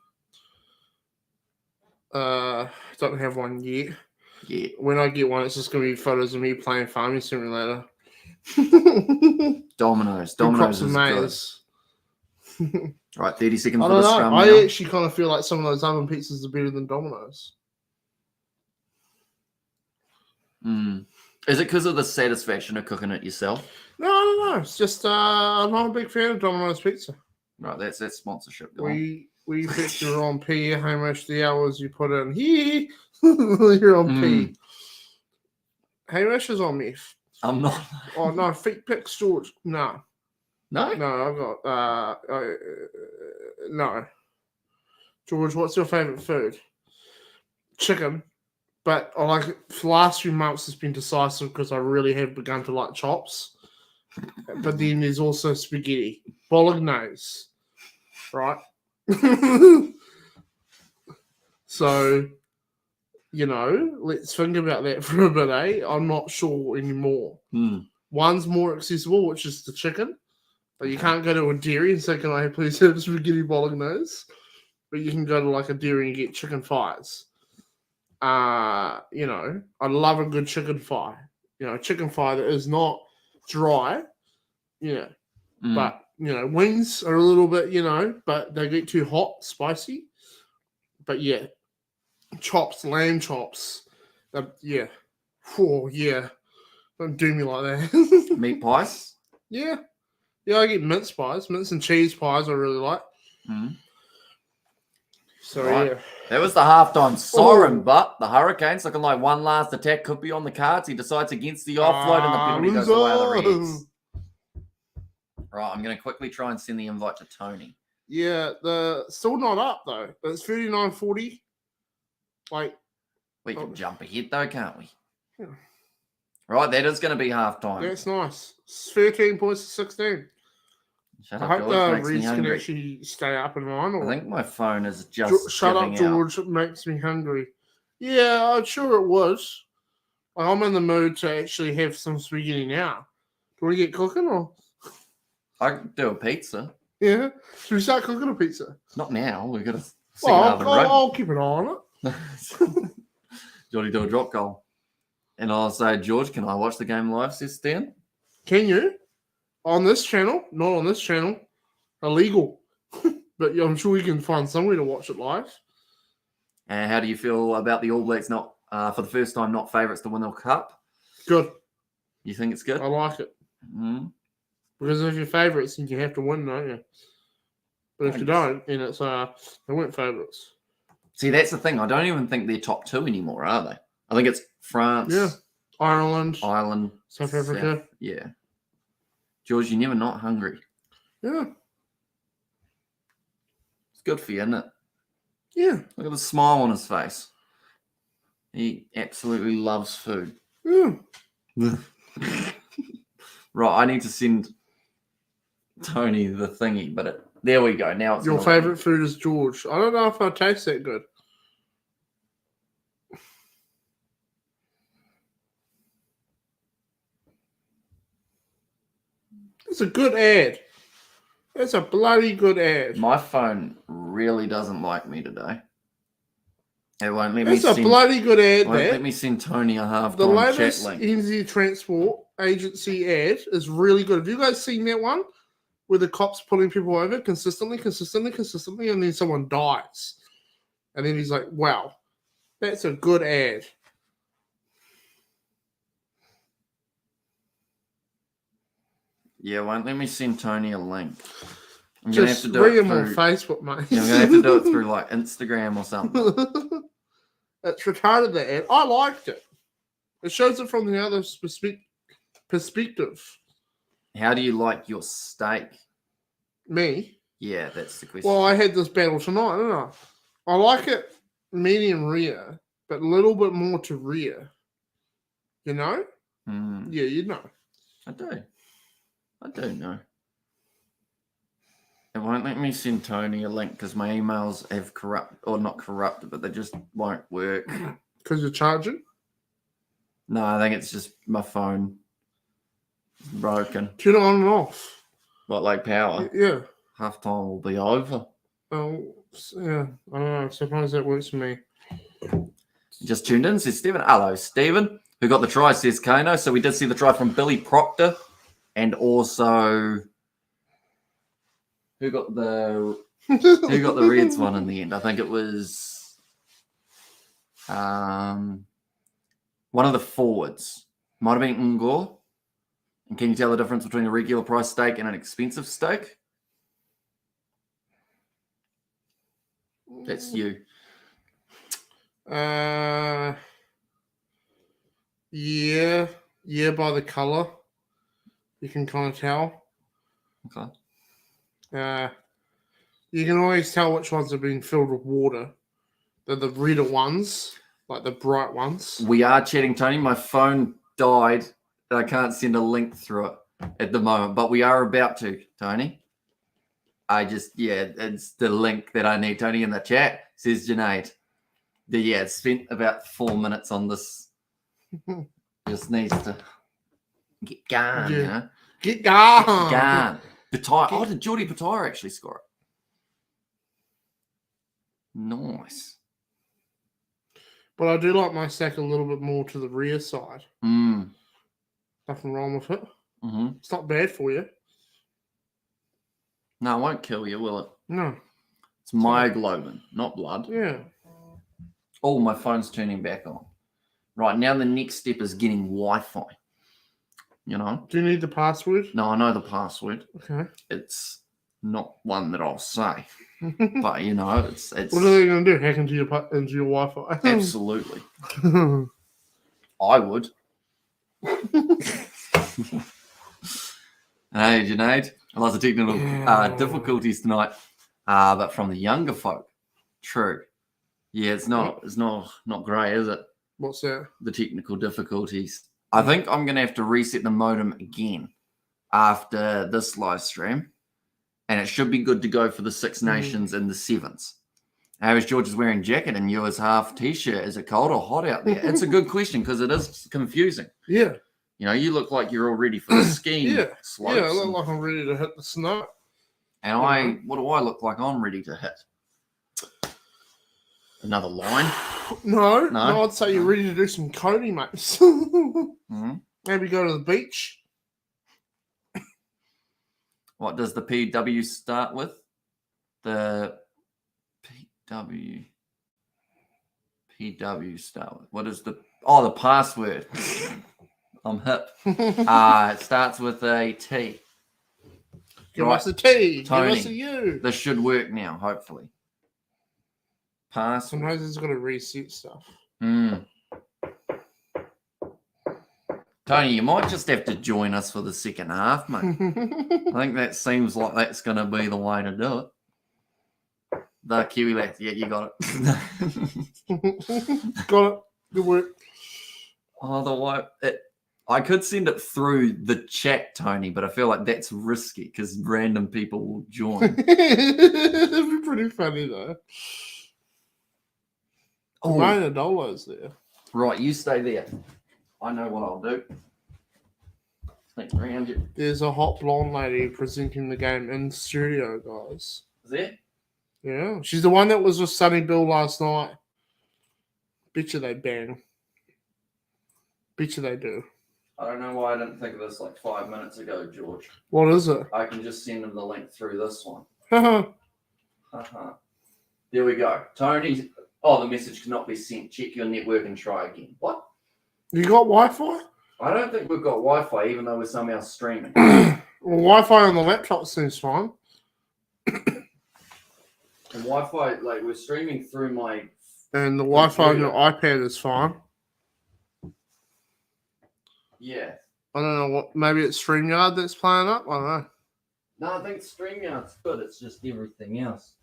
have one yet. Yeah. When I get one, it's just going to be photos of me playing Farming Simulator. Dominoes is good. Right, 30 seconds for the scrum. I actually kind of feel like some of those oven pizzas are better than Dominoes. Is it because of the satisfaction of cooking it yourself? No. It's just I'm not a big fan of Domino's pizza. Right, that's sponsorship. We bet you're on P. How much the hours you put in? You're on P. Hamish is on meth. I'm not. Oh no, feet picks George. No. No, I've got no. George, what's your favorite food? Chicken. But I like it. For the last few months, it's been decisive because I really have begun to like chops. But then there's also spaghetti, bolognese, right? So, let's think about that for a bit, eh? I'm not sure anymore. One's more accessible, which is the chicken. But you can't go to a dairy and say, can I please have spaghetti bolognese? But you can go to like a dairy and get chicken thighs. I love a good chicken thigh. Chicken thigh that is not dry. But, wings are a little bit, but they get too hot, spicy. But yeah, chops, lamb chops. Yeah. Oh, yeah. Don't do me like that. Meat pies? Yeah. Yeah, I get mince pies. Mince and cheese pies I really like. So, right. yeah. That was the halftime siren, but the Hurricanes looking like one last attack could be on the cards. He decides against the offload and the penalty goes away on the Reds. Right, I'm going to quickly try and send the invite to Tony. Yeah, still not up, though. It's 39-40. We can jump ahead, though, can't we? Yeah. Right, that is going to be half time. That's nice. It's 13 points to 16. Shut I up, hope George. the Makes me Reds can hungry. actually stay up in line. Or I think my phone is just shut up, giving out. George. It makes me hungry. Yeah, I'm sure it was. I'm in the mood to actually have some spaghetti now. Do we get cooking or? I could do a pizza. Yeah. Should we start cooking a pizza? Not now. We've got to see I'll keep an eye on it. Geordie do a drop goal. And I'll say, George, can I watch the game live, says Stan? Can you? On this channel? Not on this channel. Illegal. But I'm sure we can find somewhere to watch it live. And how do you feel about the All Blacks not, for the first time, not favourites to win the Cup? Good. You think it's good? I like it. Mm-hmm. Because if you're favourites, then you have to win, don't you? But if you don't, then it's they weren't favourites. See, that's the thing. I don't even think they're top two anymore, are they? I think it's France, Ireland, South Africa. Yeah. George, you're never not hungry. Yeah. It's good for you, isn't it? Yeah. Look at the smile on his face. He absolutely loves food. Yeah. Right, I need to send Tony the thingy, but there we go. Now it's your favourite food is George. I don't know if I taste that good. It's a good ad. It's a bloody good ad. My phone really doesn't like me today. It won't let me It's a bloody good ad. Let me send Tony a half-time the latest chat link. NZ Transport Agency ad is really good. Have you guys seen that one where the cops pulling people over consistently, and then someone dies, and then he's like, "Wow, that's a good ad." Yeah, won't let me send Tony a link. I'm Just gonna have to do it him on through Facebook, mate. Yeah, I'm gonna have to do it through like Instagram or something. It's retarded, that ad. I liked it. It shows it from the other perspective. How do you like your steak? Me? Yeah, that's the question. Well, I had this battle tonight, didn't I? I like it medium rare, but a little bit more to rare. You know? Yeah, you know. I do know. It won't let me send Tony a link because my emails have not corrupted, but they just won't work. Because you're charging? No, I think it's just my phone is broken. Turn it on and off. What, like power? Yeah. Half time will be over. Oh, yeah. I don't know. Sometimes that works for me. Just tuned in, says Stephen. Hello, Stephen. Who got the try, says Kano. So we did see the try from Billy Proctor. And also, who got the Reds one in the end? I think it was one of the forwards. Might have been Ngor. And can you tell the difference between a regular price steak and an expensive steak? That's you. Yeah, by the color. You can kind of tell. Okay. You can always tell which ones have been filled with water. They're the redder ones, like the bright ones. We are chatting, Tony. My phone died. I can't send a link through it at the moment, but we are about to, Tony. It's the link that I need. Tony in the chat says Junaid. It spent about 4 minutes on this. Just needs to get going, you know? Get going. Patire. Did Geordie Patire actually score it? Nice. But I do like my stack a little bit more to the rear side. Nothing wrong with it. It's not bad for you. No, it won't kill you, will it? No. It's myoglobin, not blood. Yeah. Oh, my phone's turning back on. Right, now the next step is getting Wi-Fi. You know? Do you need the password? No, I know the password. Okay. It's not one that I'll say. But, you know, it's... What are they going to do? Hack into your Wi-Fi? Absolutely. I would. Hey, Junaid. Lots of technical difficulties tonight. But from the younger folk. True. Yeah, it's not great, is it? What's that? The technical difficulties. I think I'm going to have to reset the modem again after this live stream. And it should be good to go for the Six Nations and the Sevens. How is George's wearing jacket and you as half t-shirt? Is it cold or hot out there? It's a good question because it is confusing. Yeah. You know, you look like you're all ready for the skiing slopes. Yeah, I look like I'm ready to hit the snow. And what do I look like I'm ready to hit? Another line? No, I'd say you're ready to do some coding, mate. Maybe go to the beach. What does the PW start with? The PW start with. What is the password? I'm hip. It starts with a T. Give us a T. Tony, give us a U. This should work now, hopefully. Password. Sometimes it's got to reset stuff. Tony, you might just have to join us for the second half, mate. I think that seems like that's going to be the way to do it. The Kiwi lads. Yeah, you got it. Got it. Good work. Otherwise, I could send it through the chat, Tony, but I feel like that's risky because random people will join. It'd be pretty funny, though. Oh, $9 there. Right, you stay there. I know what I'll do. Think around you. There's a hot blonde lady presenting the game in studio, guys. Is there? Yeah. She's the one that was with Sonny Bill last night. Betcha they bang. Betcha they do. I don't know why I didn't think of this like 5 minutes ago, George. What is it? I can just send him the link through this one. Haha. There we go. Tony. Oh, the message cannot be sent. Check your network and try again. What? You got Wi-Fi? I don't think we've got Wi-Fi, even though we're somehow streaming. Well, Wi-Fi on the laptop seems fine. And Wi-Fi, like we're streaming through my. And the Wi-Fi on your iPad is fine. Yeah. I don't know what. Maybe it's StreamYard that's playing up. I don't know. No, I think StreamYard's good. It's just everything else.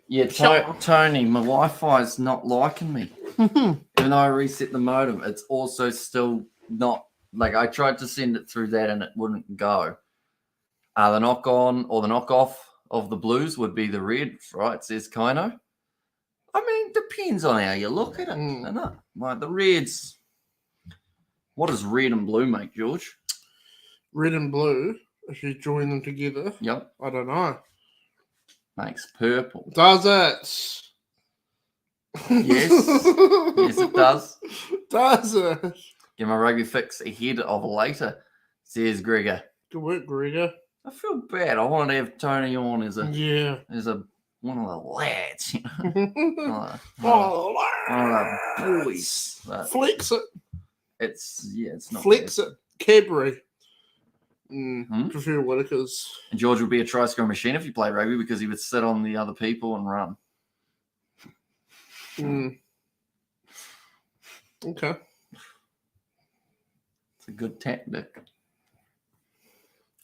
Yeah, Tony, my Wi-Fi is not liking me. Even though I reset the modem, it's also still not, like I tried to send it through that and it wouldn't go. The knock-on or the knock-off of the blues would be the red, right, says Kino. I mean, depends on how you look at it, doesn't it? Like the reds, what does red and blue make, George? Red and blue, if you join them together. Yep. I don't know. Makes purple. Does it? Yes. Yes, it does. Does it? Get my rugby fix ahead of later, says Gregor. Good work, Gregor. I feel bad. I wanted to have Tony on as a one of the lads, you know. one of the boys. Flex it. It's not Flex bad. it. Cadbury. Prefer Whitakers. And George would be a try score machine if you play rugby because he would sit on the other people and run. Okay. It's a good tactic.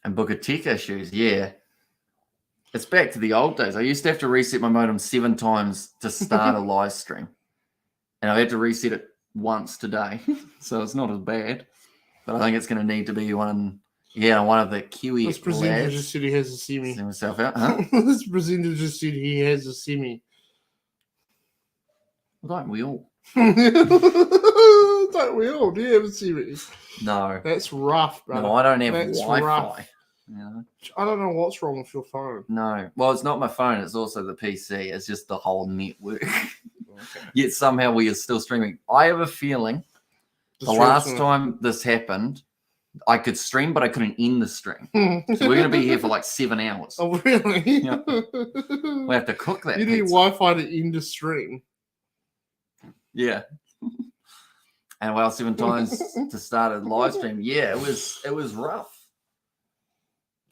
And Booker Tech issues, yeah. It's back to the old days. I used to have to reset my modem 7 times to start a live stream. And I had to reset it once today. So it's not as bad. But I think it's going to need to be one of the Kiwi This presenter lads. just said he has a semi. See myself out, huh? This presenter just said he has a semi. Well, don't we all? Don't we all? Do you have a semi? No. That's rough, bro. No, I don't have That's Wi-Fi. rough. You know? I don't know what's wrong with your phone. No. Well, it's not my phone. It's also the PC. It's just the whole network. Okay. Yet somehow we are still streaming. I have a feeling the last time this happened, I could stream, but I couldn't end the stream. So we're going to be here for like 7 hours. Oh, really? Yeah. We have to cook that. You need Wi-Fi to end the stream. Yeah. And well, 7 times to start a live stream. Yeah, it was rough.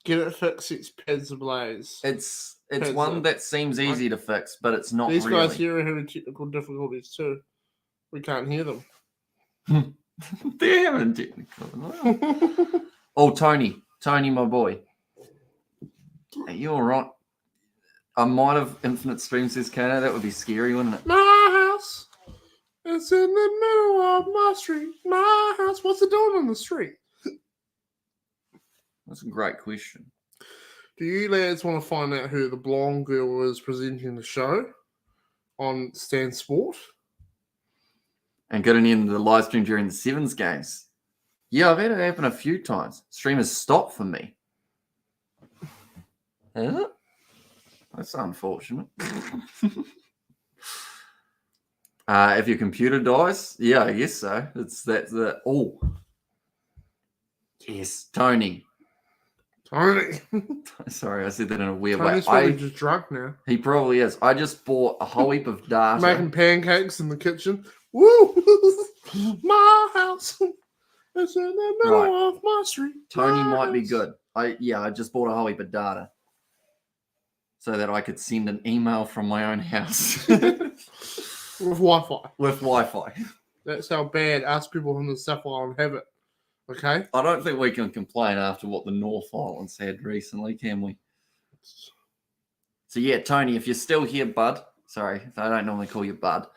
Get it fixed. It's pads ablaze. It's one that seems easy to fix, but it's not. These really. guys here are having technical difficulties too. We can't hear them. They're having technical. Oh, Tony, my boy. Are you all right? I might have infinite stream, says Kana. That would be scary, wouldn't it? My house. It's in the middle of my street. My house. What's it doing on the street? That's a great question. Do you lads want to find out who the blonde girl is presenting the show on Stan Sport? And getting in the live stream during the Sevens games. Yeah, I've had it happen a few times. Streamers stop for me. Huh? That's unfortunate. If your computer dies, yeah, I guess so. Oh, yes, Tony. Sorry, I said that in a weird Tony's way. probably just drunk now. He probably is. I just bought a whole heap of data. Making pancakes in the kitchen. Woo! My house. It's in the middle of my street. Tony might be good. I just bought a whole heap of data so that I could send an email from my own house. With Wi-Fi. With Wi-Fi. That's how bad us people in the South Island have it. Okay? I don't think we can complain after what the North Islands had recently, can we? So yeah, Tony, if you're still here, bud. Sorry, I don't normally call you bud.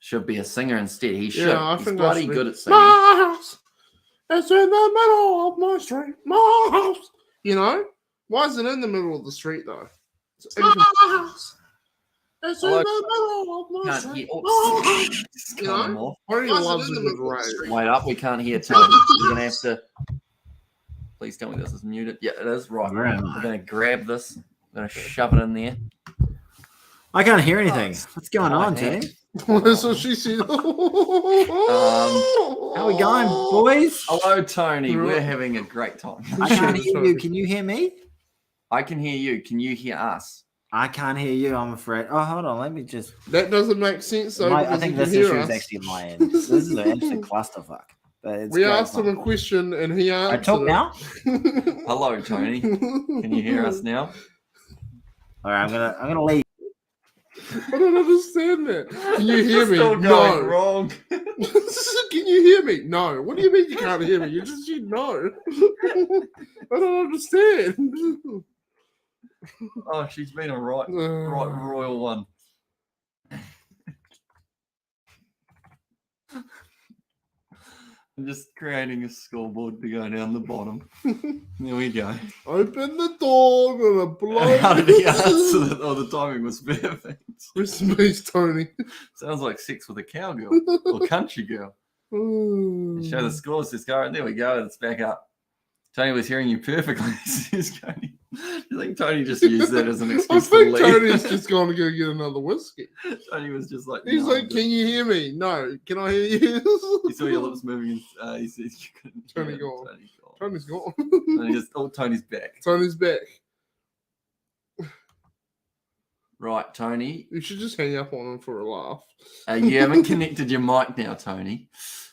Should be a singer instead. He should. Yeah, He's bloody good at singing. My house. It's in the middle of my street. My house. You know? Why is it in the middle of the street, though? It's my house. It's in the middle of my street. You know? Tony loves a good rave. Wait up, we can't hear Tony. We're going to have to... Please tell me this is muted. Yeah, it is. Right. We're going to grab this. We're going to shove it in there. I can't hear anything. What's going on, Tony? That's what she said. How we going, boys? Hello, Tony. We're having a great time. I can't hear you. Can you hear me? I can hear you. Can you hear us? I can't hear you, I'm afraid. Oh, hold on. Let me just... That doesn't make sense, though. I think this issue is actually my end. This is an absolute clusterfuck. We asked him a question, and he answered. I talk now? Hello, Tony. Can you hear us now? All right, I'm gonna leave. I don't understand that. Can you hear me? Still going wrong. Can you hear me? No. What do you mean you can't hear me? You just said no. I don't understand. Oh, she's been a right royal one. I'm just creating a scoreboard to go down the bottom. There we go. Open the door, I'm gonna blow. How did he answer that? Oh, the timing was perfect. Rest in peace, Tony. Sounds like sex with a cowgirl or country girl. Show the scores, this guy. There we go. It's back up. Tony was hearing you perfectly, says Tony. Do you think Tony just used that as an excuse to leave? Tony's just going to go get another whiskey. Tony was just like... He's like, can you hear me? No. Can I hear you? He saw your lips moving and he said you couldn't hear him. Tony's gone. Tony's back. Tony's back. Right, Tony. You should just hang up on him for a laugh. You haven't connected your mic now, Tony.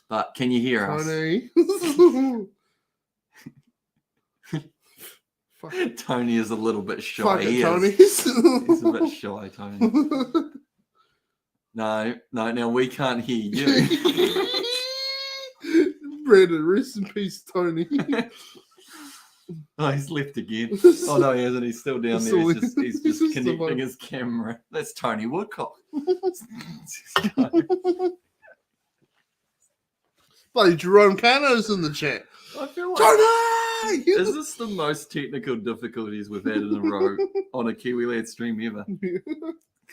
But can you hear us? Tony. Tony is a little bit shy. Tony. He's a bit shy, Tony. No, now we can't hear you. Brandon, rest in peace, Tony. Oh, he's left again. Oh, no, he hasn't. He's still down there. He's just connecting his camera. That's Tony Woodcock. Bloody Jerome Cano's in the chat. I feel like... Tony! Is this the most technical difficulties we've had in a row on a Kiwi Lad stream ever?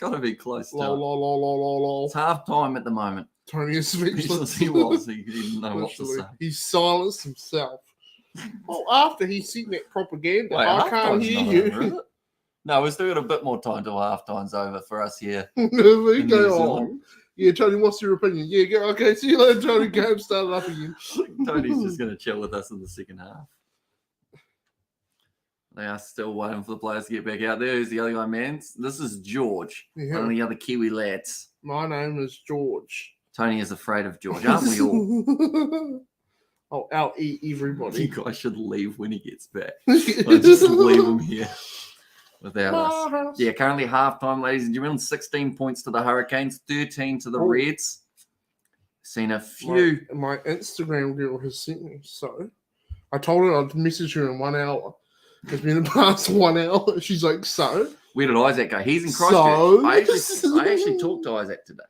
Gotta be close to it. It's half time at the moment. Tony is speechless. He was. He didn't know what to say. He silenced himself. Well, after he's seen that propaganda, I can't hear you. Over, no, we're still got a bit more time till half time's over for us here. We go on. Yeah, Tony, what's your opinion? Yeah, go. Okay, see you later, Tony. Go start it up again. Tony's just going to chill with us in the second half. They are still waiting for the players to get back out there. Who's the other guy, man? This is George. Yeah. One of the other Kiwi lads. My name is George. Tony is afraid of George, aren't we all? Oh, I'll eat everybody. You guys should leave when he gets back. I'll just leave him here without us. Yeah, currently halftime, ladies and gentlemen. 16 points to the Hurricanes, 13 to the Reds. Seen a few. My Instagram girl has sent me, so I told her I'd message her in 1 hour. It's been the past 1 hour. She's like, so? Where did Isaac go? He's in Christchurch. So? I actually talked to Isaac today.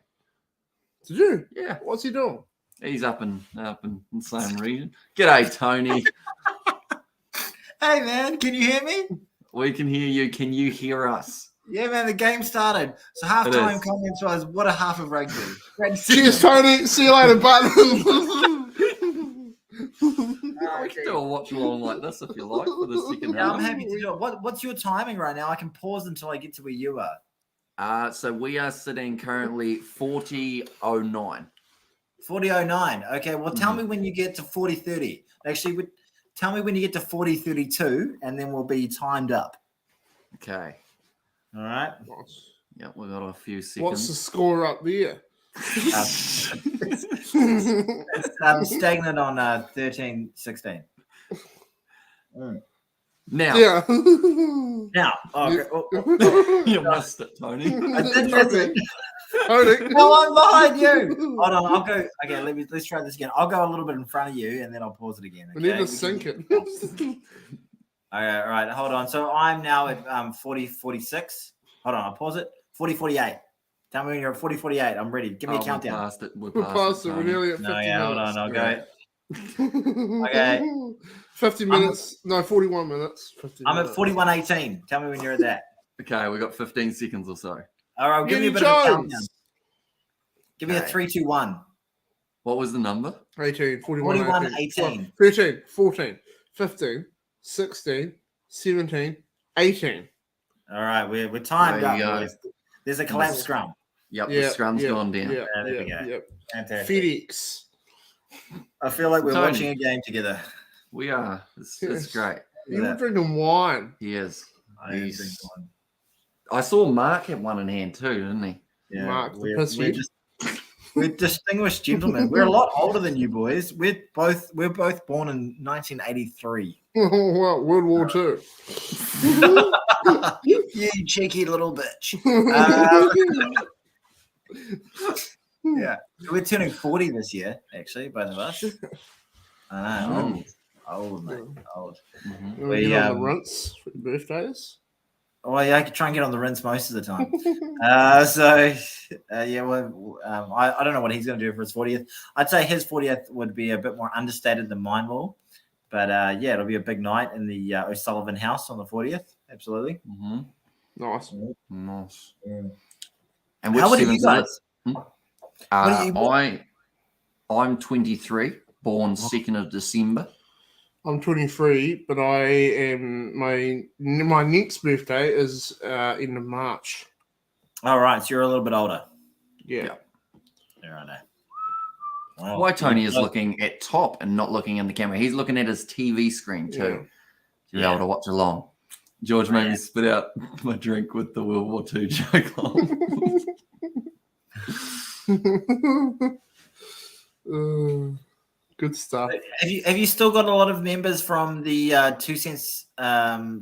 Did you? Yeah. What's he doing? He's up in the same region. G'day, Tony. Hey, man, can you hear me? We can hear you. Can you hear us? Yeah, man, the game started. So halftime comments was, what a half of rugby. Cheers, Tony. See you later, bud. We can do a watch along like this if you like for the second Yeah, half. I'm happy to do it. What's your timing right now? I can pause until I get to where you are. So we are sitting currently 40:09. 40:09. Okay, well, tell me when you get to 40:30. Actually, tell me when you get to 40:32, and then we'll be timed up. Okay. All right. Yeah, we've got a few seconds. What's the score up there? I'm stagnant on 13-16. Now. Yeah. Now. Okay. You missed it, Tony. I did miss it. Tony. No, I'm behind you. Hold on, I'll go. Okay, let's try this again. I'll go a little bit in front of you, and then I'll pause it again. Okay? We need to sync it. Okay, all right, hold on. So I'm now at 40:46. Hold on, I'll pause it. 40:48. Tell me when you're at 40:48. I'm ready. Give me a countdown. We're We're past it. We're Tony. nearly at 50 No, yeah, hold on. I'll go. Okay. 50 minutes. No, 41 minutes. 50 I'm minutes. at 41:18. Tell me when you're at that. Okay, we got 15 seconds or so. All right, give me a bit of a countdown. Give me a 3, 2, 1. What was the number? 18, 41, 18. 13, 14, 15, 16, 17, 18. All right, we're timed There up. you go. Boys. There's a collapsed scrum. Yep, the scrum's gone down. Yeah, There we go. Yep. Fantastic. FedEx. I feel like we're Tony. watching a game together. We are. It's Yes. great. You were drinking wine. He is. I am drinking one. I saw Mark had one in hand too, didn't he? Yeah, Mark, the we're piss head. we're distinguished gentlemen. We're a lot older than you boys. We're both born in 1983. Well, World War II. You cheeky little bitch. Yeah, we're turning 40 this year, actually, both of us. I know, old, mate, old. You want to get on the rinse for your birthdays? Well, yeah, I could try and get on the rinse most of the time. Yeah, well, I don't know what he's going to do for his 40th. I'd say his 40th would be a bit more understated than mine will. But, yeah, it'll be a big night in the O'Sullivan house on the 40th. Absolutely. Mm-hmm. Nice. Nice. Yeah. And which How old are you sevens is guys? it? I'm 23, born 2nd of December. I'm 23, but I am my next birthday is in March. All right, so you're a little bit older. Yeah. There I know. Wow. Why Tony is looking at top and not looking in the camera. He's looking at his TV screen too. Yeah. To be able to watch along. George made me spit out my drink with the World War II joke on. Good stuff. Have you still got a lot of members from the 2 cents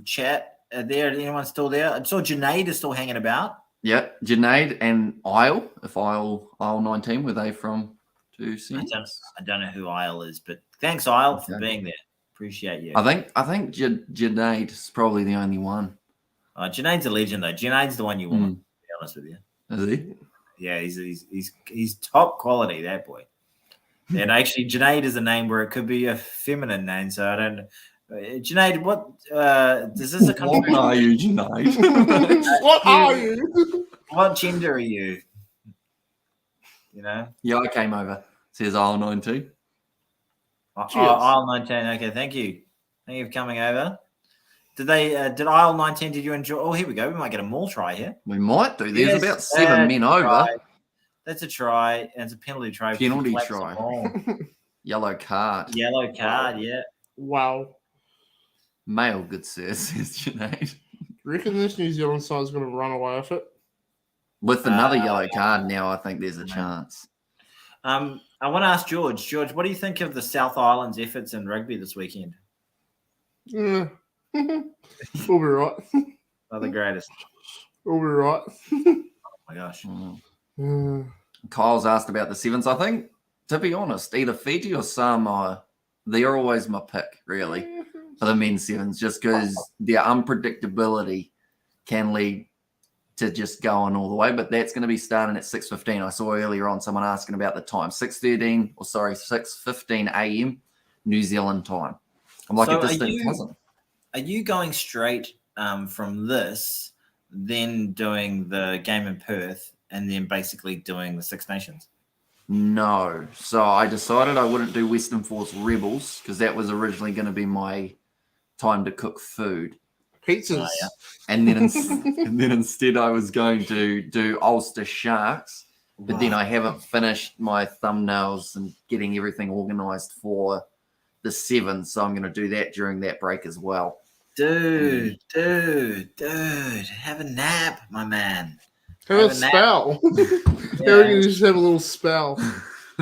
chat there? Anyone still there? I saw Junaid is still hanging about. Yeah, Junaid and Isle. If Isle 19, were they from 2 cents? I don't know who Isle is, but thanks Isle for being there. Appreciate you. I think Junaid is probably the only one. Junaid's a legend though. Junaid's the one you want. To be honest with you. Is he? Yeah, he's top quality. That boy. And actually, Junaid is a name where it could be a feminine name, so I don't know. Junaid, what does this a What are you, Junaid? What are you? What gender are you? You know? Yeah, I came over. Says Isle 19. Aisle 19. Okay, thank you. Thank you for coming over. Did Aisle 19? Did you enjoy? Oh, here we go. We might get a maul try here. We might do. There's about 7 men over. Try. That's a try, and it's a penalty try. Penalty try. Yellow card. Yellow card. Yeah. Wow. Male, good sir, says Junaid. Reckon this New Zealand side's going to run away with it? With another yellow card now, I think there's a chance. I want to ask George. George, what do you think of the South Island's efforts in rugby this weekend? Yeah. We'll be right. Not the greatest. We'll be right. Oh my gosh. Kyle's asked about the sevens. I think, to be honest, either Fiji or Samoa, they're always my pick, really. for the men's sevens, just because their unpredictability can lead to just going all the way. But that's going to be starting at 6:15. I saw earlier on someone asking about the time. 6:15 a.m. New Zealand time. I'm like So a distant cousin. Are you going straight from this, then doing the game in Perth, and then basically doing the Six Nations? No. So I decided I wouldn't do Western Force Rebels because that was originally going to be my time to cook food. Pizzas. Yeah. And then instead I was going to do Ulster Sharks. But then I haven't finished my thumbnails and getting everything organized for the 7th. So I'm going to do that during that break as well. Dude, have a nap, my man. Have a spell. Yeah. You just have a little spell.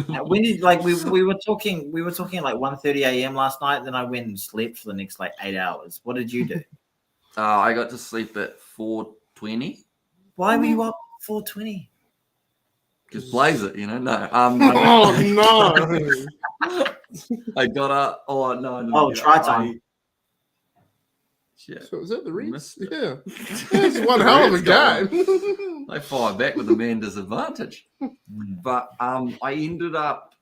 When did we were talking at like 1:30 a.m. last night, then I went and slept for the next like 8 hours. What did you do? I got to sleep at 4:20. Why were you up 4:20? Just blaze it, No. Oh no! I got up. Oh no! Oh, try time. Shit. So is that the Reds? Yeah. That's one hell of a game. They fired back with a man disadvantage. But I ended up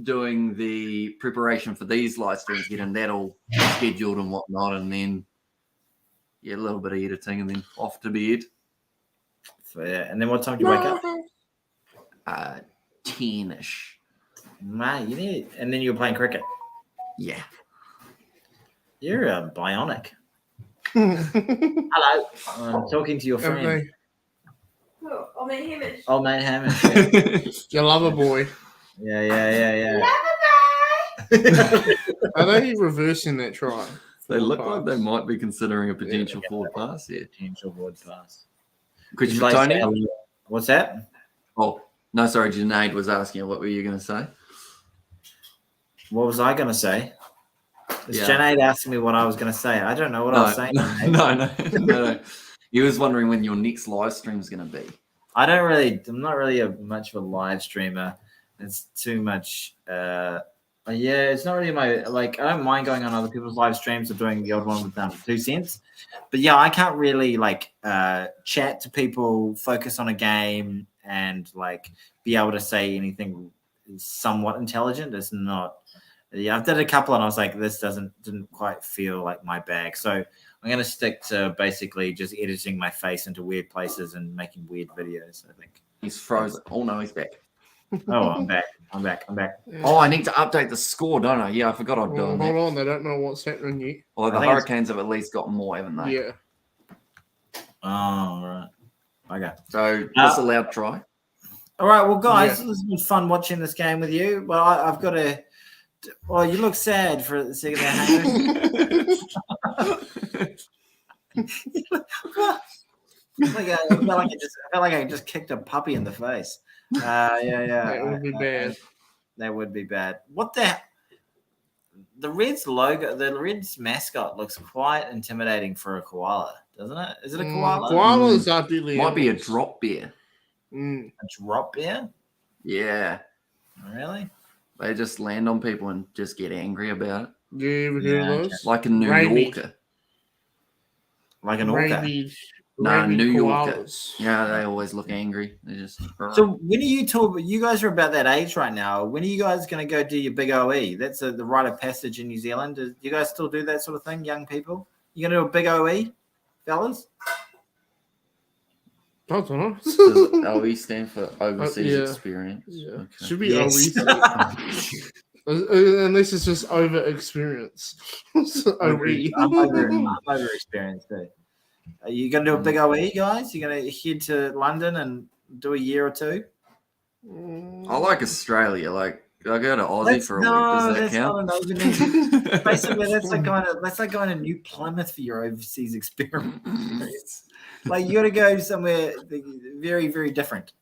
doing the preparation for these live streams, getting that all scheduled and whatnot, and then a little bit of editing, and then off to bed. So, yeah. And then what time do you wake up? 10ish. Man, you need it. And then you were playing cricket. Yeah. You're a bionic. Hello. I'm talking to your friend. Old man Hamish. Old man Hamish. You lover boy. Yeah. Are they reversing that try? They look like they might be considering a potential forward pass here. Potential forward pass. Could you, Tony? What's that? Oh, no, sorry. Junaid was asking, what were you going to say? What was I going to say? Yeah. Junaid asked me what I was going to say. I don't know what I was saying. No. He was wondering when your next live stream is going to be. I'm not really much of a live streamer. It's too much. It's not really I don't mind going on other people's live streams or doing the odd one with 2 cents. But yeah, I can't really chat to people, focus on a game, and be able to say anything somewhat intelligent. It's not. Yeah, I've done a couple and I was like, this didn't quite feel like my bag. So I'm going to stick to basically just editing my face into weird places and making weird videos, I think. He's frozen. Oh, no, he's back. Oh, I'm back. Yeah. Oh, I need to update the score, don't I? Yeah, I forgot I'd done that. Hold on, they don't know what's happening yet. Well, the Hurricanes have at least got more, haven't they? Yeah. Oh, right. Okay. So, disallowed try. All right, well, guys, This has been fun watching this game with you. Well, I've got to... Well, you look sad for a second there, Hamish. I felt like I just kicked a puppy in the face. Yeah. That would be bad. That would be bad. What the Reds logo, the Reds mascot looks quite intimidating for a koala, doesn't it? Is it a koala? Koalas are deadly. Might be a drop bear. A drop bear? Yeah. Really? They just land on people and just get angry about it. You ever hear those? Like a New Yorker. Like an orca? No, New Yorker. Koalas. Yeah, they always look angry. They just. So when are you you guys are about that age right now. When are you guys going to go do your big OE? That's the rite of passage in New Zealand. Do you guys still do that sort of thing, young people? You going to do a big OE, fellas? I don't know. Does OE stand for overseas experience? Yeah. Okay. Should be OE. Unless it's just over experience. OE. I'm over experience too. Are you going to do a big OE, guys? You're going to head to London and do a year or two? I like Australia. I go to Aussie for a week. Does that count? Basically, that's like going to New Plymouth for your overseas experience. You got to go somewhere very, very different.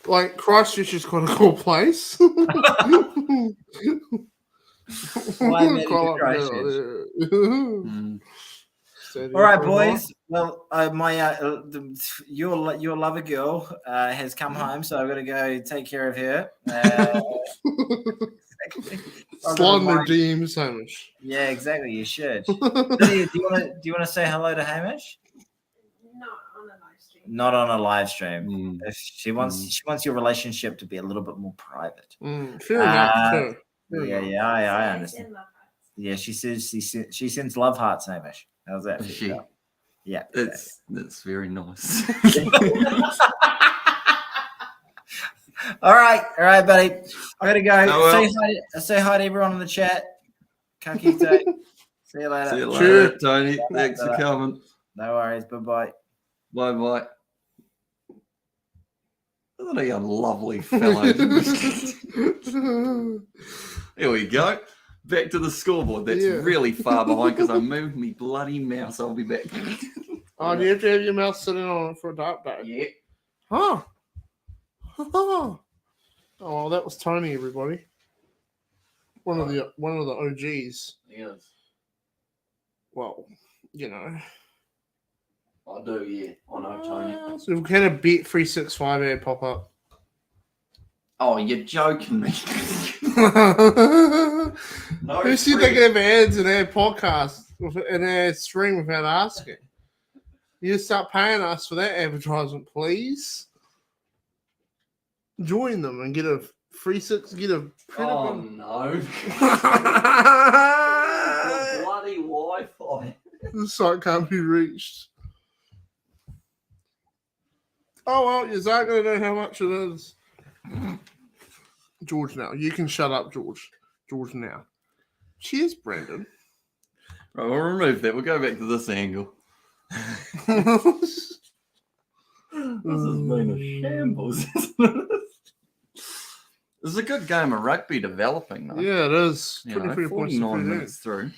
Like Christchurch is quite a cool place. Stadium All right, for a night. boys. Well, your lover girl has come home, so I've got to go take care of her. Slide in their DMs, Hamish. Yeah, exactly. You should. Lydia, do you want to say hello to Hamish? Not on a live stream. Not on a live stream. Mm. If she wants your relationship to be a little bit more private. Fair enough. Fair Yeah, enough. I understand. Yeah, she says she sends love hearts, Hamish. How's that? Is she? Yeah, That's very nice. All right, buddy. I gotta go. Oh, well. Say hi to everyone in the chat. Kakite. See you later. See you later, Tony. Thanks for Bye. coming. No worries. Bye. Bye. Isn't he a lovely fellow? Here we go. Back to the scoreboard. That's really far behind because I moved me bloody mouse. I'll be back. Oh, do you have to have your mouse sitting on it for a dark day? Yeah. Huh. Oh, that was Tony, everybody. One of the OGs. Yes. Well, you know. I do, yeah. I know, Tony. So we've had a Bet 365 ad pop up. Oh, you're joking me. Who said they can have ads in our podcast, in our stream without asking? You start paying us for that advertisement, please. Join them and get a free six. Get a. Oh no! Bloody Wi-Fi. The site can't be reached. Oh well, you're not going to know how much it is. George, now you can shut up, George. George, now. Cheers, Brandon. Right, we'll remove that. We'll go back to this angle. This has been a shambles, isn't it? It's a good game of rugby developing, though. Yeah, it is. 23 points. 49 minutes through.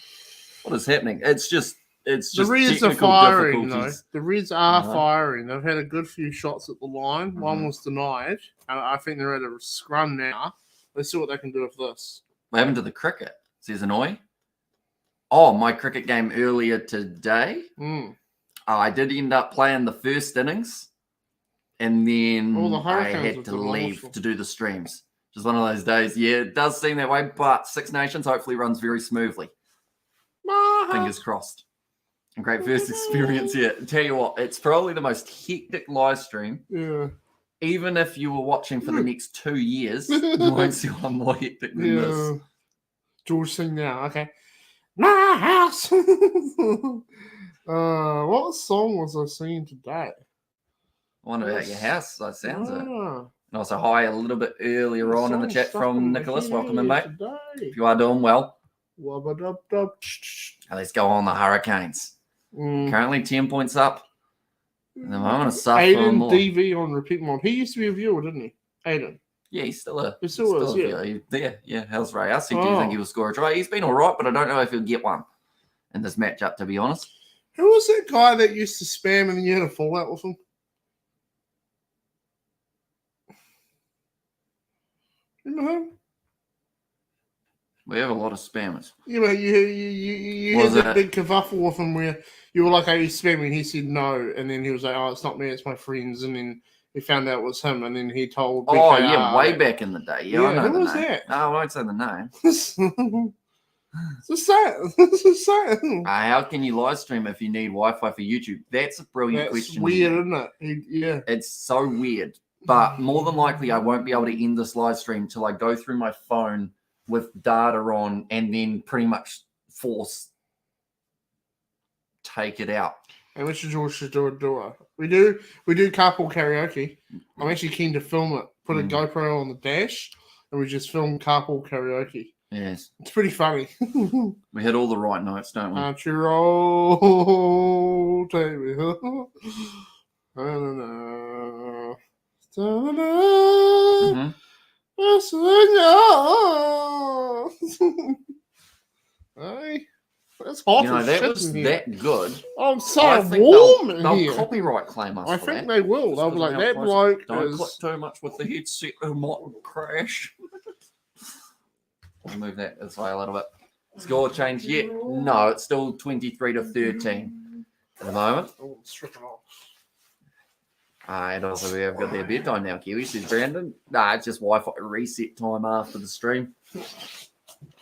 What is happening? It's just the Reds are firing, though. difficulties. The Reds are firing. They've had a good few shots at the line. One was denied. I think they're at a scrum now. Let's see what they can do with this. What happened to the cricket? Says Annoy. Oh, my cricket game earlier today. I did end up playing the first innings, and then the I Hurricanes had were to leave delightful. to do the streams. Just one of those days. Yeah, it does seem that way, but Six Nations hopefully runs very smoothly. Fingers crossed. And great first experience here. Tell you what, it's probably the most hectic live stream. Yeah. Even if you were watching for the next 2 years, you won't see one more hectic than this. George, sing now. Okay. My house. What song was I singing today? I wonder about your house. That sounds it. Ah. And also, hi a little bit earlier on in the chat from Nicholas. Welcome in, mate. Today. If you are doing well. Wubba-dub-dub. Let's go on the Hurricanes. Currently 10 points up. And the moment of suffer Aiden more. DV on repeat mod. He used to be a viewer, didn't he? Aiden. Yeah, he's still a. He still is, yeah. He's there. Yeah, how's Ray? I said, do you think he will score a try? He's been all right, but I don't know if he'll get one in this matchup, to be honest. Who was that guy that used to spam and then you had a fallout with him? Remember him? We have a lot of spammers. You know, you had that big kerfuffle with him where you were like, "Are you spamming?" He said no, and then he was like, "Oh, it's not me, it's my friends." And then he found out it was him, and then he told. Oh yeah, way back in the day. Yeah, I know who was name. that? No, I won't say the name. Just say it. How can you live stream if you need Wi-Fi for YouTube? That's a brilliant question. Weird, isn't it? Yeah, it's so weird. But more than likely, I won't be able to end this live stream till I go through my phone with data on and then pretty much take it out. And Mr. George should do a duo. We do carpool karaoke. I'm actually keen to film it. Put a GoPro on the dash, and we just film carpool karaoke. Yes, it's pretty funny. We hit all the right notes, don't we? Aren't you roll, take me home. Hey, that's hot. You know, that was that good. I'm so warm in they'll here. Copyright claim us. I for think that. they will. They'll be like, that bloke Don't click too much with the headset, it might crash. We'll move that this way a little bit. Score change yet? No, it's still 23-13. at the moment. Oh, it's stripping off. And also we have got their bedtime now, Kiwi, says Brandon. Nah, it's just Wi-Fi reset time after the stream.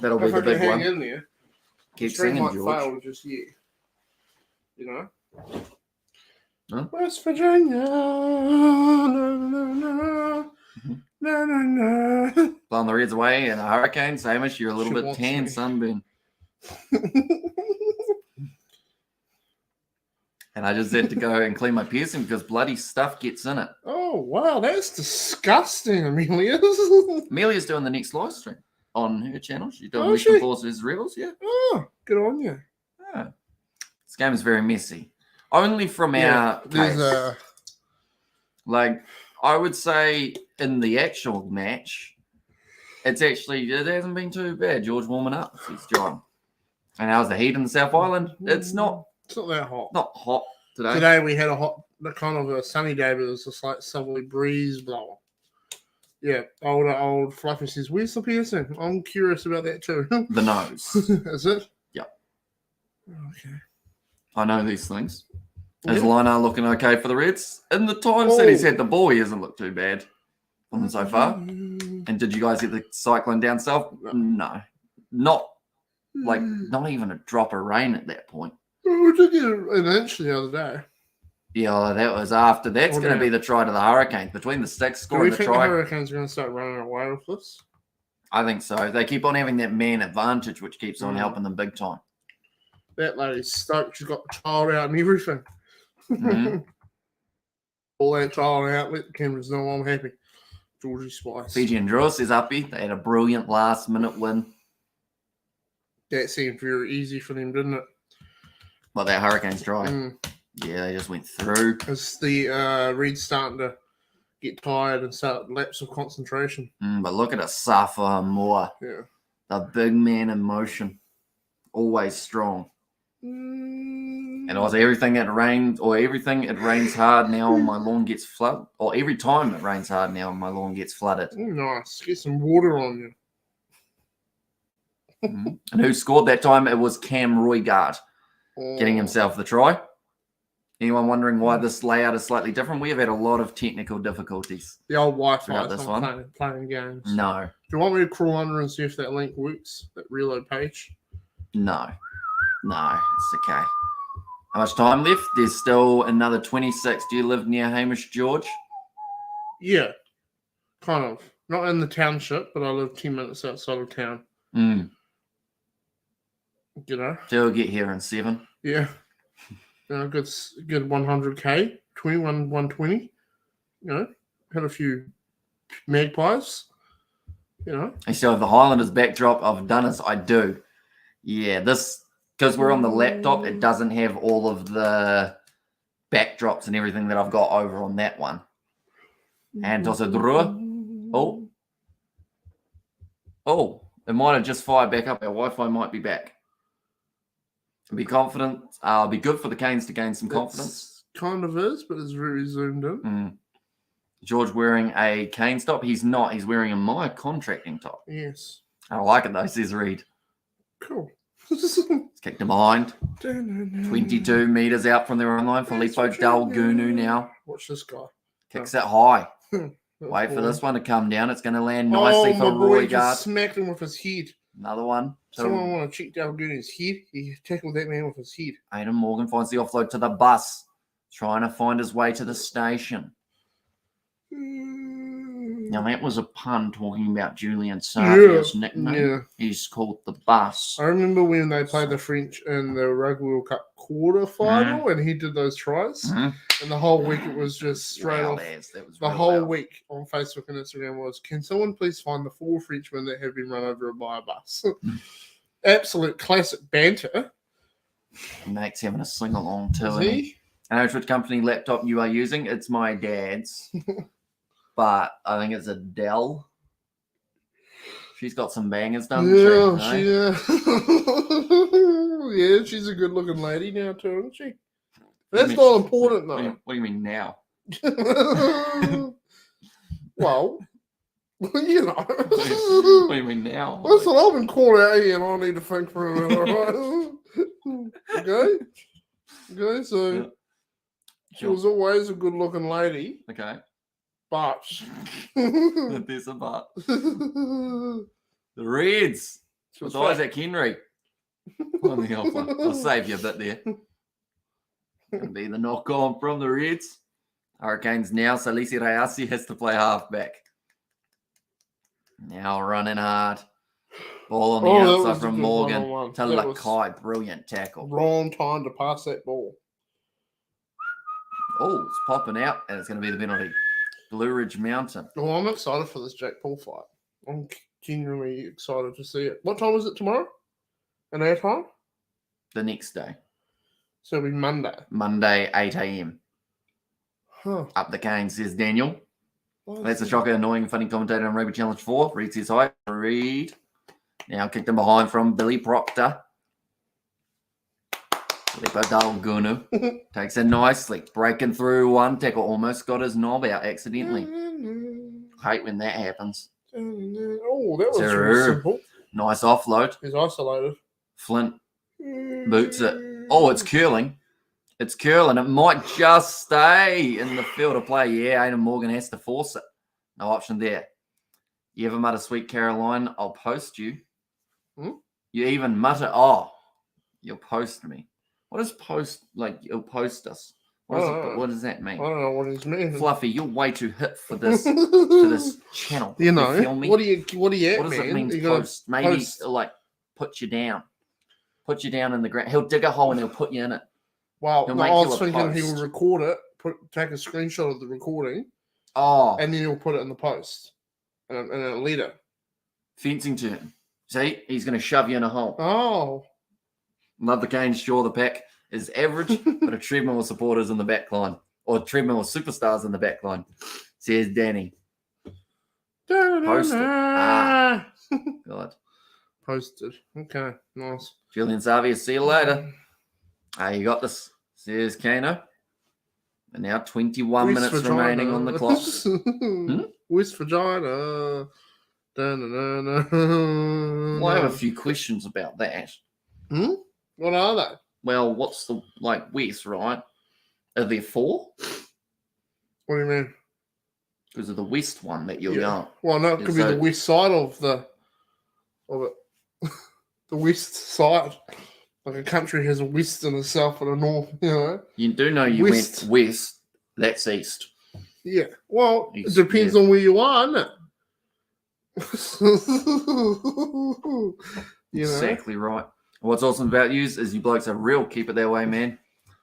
That'll be If I the can big hang one. in there, Keep the stream singing, might George. fail just yet. You know? Huh? West Virginia. No, no, no. No, no, no. Blowing the Reds away and a Hurricanes. Hamish, you're a little She bit wants tan, me. sunburn. And I just had to go and clean my piercing because bloody stuff gets in it. Oh, wow. That's disgusting, Amelia. Amelia's doing the next live stream on her channel. She's doing Oh, Western she? Forces Rebels, yeah. Oh, good on you. Yeah. This game is very messy. Only from our there's case. Like, I would say in the actual match, it hasn't been too bad. George warming up, says John. And how's the heat in the South Island? It's not that hot. not hot today. Today we had a kind of a sunny day, but it was just like southerly breeze blowing. Yeah, old Fluffy says, "Where's the piercing?" I'm curious about that too. The nose. Is it? Yep. Okay. I know these things. Is Yeah. Lina looking okay for the Reds? In the times that he's had the ball, he hasn't looked too bad for them so far. And did you guys get the cyclone down south? No. Not even a drop of rain at that point. We did get an inch the other day. Yeah, that was after. That's Oh, going to yeah. be the try to the Hurricanes. Between the six Do score we and the think the try, Hurricanes are going to start running away with this? I think so. They keep on having that man advantage, which keeps on helping them big time. That lady's stoked. She's got the child out and everything. Mhm. All that child out. Let the cameras know I'm happy. Georgie Spice. Fiji and Drew says uppy. They had a brilliant last-minute win. That seemed very easy for them, didn't it? But that Hurricanes try. Mm. Yeah, they just went through. It's the Reds starting to get tired and start lapse of concentration. But look at it suffer more. Yeah. The big man in motion. Always strong. Mm. And also everything it rains hard now and my lawn gets flooded. Or every time it rains hard now and my lawn gets flooded. Nice. Get some water on you. And who scored that time? It was Cam Roygard getting himself the try. Anyone wondering why this layout is slightly different? We have had a lot of technical difficulties. The old Wi-Fi. Throughout this one? Playing games. No. Do you want me to crawl under and see if that link works? That reload page? No, it's okay. How much time left? There's still another 26. Do you live near Hamish, George? Yeah. Kind of. Not in the township, but I live 10 minutes outside of town. You know? Still get here in 7. Yeah. Good 100k, 120. You know, had a few magpies. You know, I still have the Highlanders backdrop. I've done as I do. Yeah, this, because we're on the laptop, it doesn't have all of the backdrops and everything that I've got over on that one. And also, it might have just fired back up. Our Wi-Fi might be back. Be confident. Be good for the Canes to gain some confidence. Kind of is, but it's very zoomed in. George wearing a Canes top. He's not. He's wearing a my contracting top. Yes. I like it though, says Reed. Cool. It's kicked him behind. 22 metres out from their own line. Filippo Dalgunu now. Watch this guy. Kicks it high. Wait for this one to come down. It's going to land nicely for my boy Roygard. just smacked him with his head. Another one. Someone want to check Dalgunu's head. He tackled that man with his head. Aidan Morgan finds the offload to the bus. Trying to find his way to the station. Now, that was a pun talking about Julian Sarvia's nickname. Yeah. He's called the bus. I remember when they played the French in the Rugby World Cup quarter final and he did those tries. And the whole week it was just straight off. The whole week on Facebook and Instagram was, can someone please find the 4 Frenchmen that have been run over by a bus? Absolute classic banter. Mate's having a sing-along too. Is he? I know which company laptop you are using. It's my dad's. But I think it's a Dell. She's got some bangers, doesn't she? Yeah, she's a good-looking lady now too, isn't she? That's not important though. What do you mean now? Well, you know. What do you mean now? Listen, I've been called out here and I need to think for a minute, all right? Okay? Okay, so Yeah. she was always a good-looking lady, Okay. but There's a but. The Reds. she was With Isaac Henry on the offer. I'll save you a bit there. Going to be the knock on from the Reds. Hurricanes now. So Lisi Rayasi has to play halfback. Now running hard. Ball on the that outside was a from good Morgan. one-on-one. That was Talakai. Brilliant tackle. wrong time to pass that ball. Oh, it's popping out, and it's going to be the penalty. Blue Ridge Mountain. Well, I'm excited for this Jack Paul fight. I'm genuinely excited to see it. What time is it tomorrow? An our time? The next day. So it'll be Monday. Monday, 8 a.m. Huh. Up the cane, says Daniel. What That's a is shocker, annoying, funny commentator on Rugby Challenge 4. Reed says hi. Reed. Now kicked him behind from Billy Proctor. Lepodalgunu takes it nicely. Breaking through one tackle. Almost got his knob out accidentally. Hate when that happens. Oh, that was Sir. really simple. Nice offload. He's isolated. Flint boots it. Oh, it's curling. It's curling. It might just stay in the field of play. Yeah, Aidan Morgan has to force it. No option there. You ever mutter Sweet Caroline? I'll post you. You even mutter, oh, you'll post me. What is post? Like, you'll post us. What does that mean? I don't know what he's meaning. Fluffy, you're way too hip for this for this channel. You know, feel me? what do you at, What does man? it mean to You gotta post? Maybe post. like put you down. Put you down in the ground. He'll dig a hole and he'll put you in it. Well, He'll no, I make you was a thinking he post. will record it, take a screenshot of the recording, Oh, and then he'll put it in the post and a leader. fencing turn. See, he's going to shove you in a hole. Oh, Love the Canes. Sure, the pack is average, but a treadmill with supporters in the back line. Or a treadmill with superstars in the back line. Says Danny. Posted. God. Posted. Okay, nice. Julian Xavier, see you later. You got this, says Kano. And now 21 minutes remaining on the clock. West Vagina. Well, I have a few questions about that. What are they? Well, what's the, West, right? Are there 4? What do you mean? Because of the West one that you're going. Well, no, it could be the west side of it. The west side. Like a country has a west and a south and a north, you know. You do know you went west, that's east. Yeah. Well, East, it depends on where you are, isn't it? You know? Exactly right. What's awesome about you is you blokes are real. Keep it that way, man.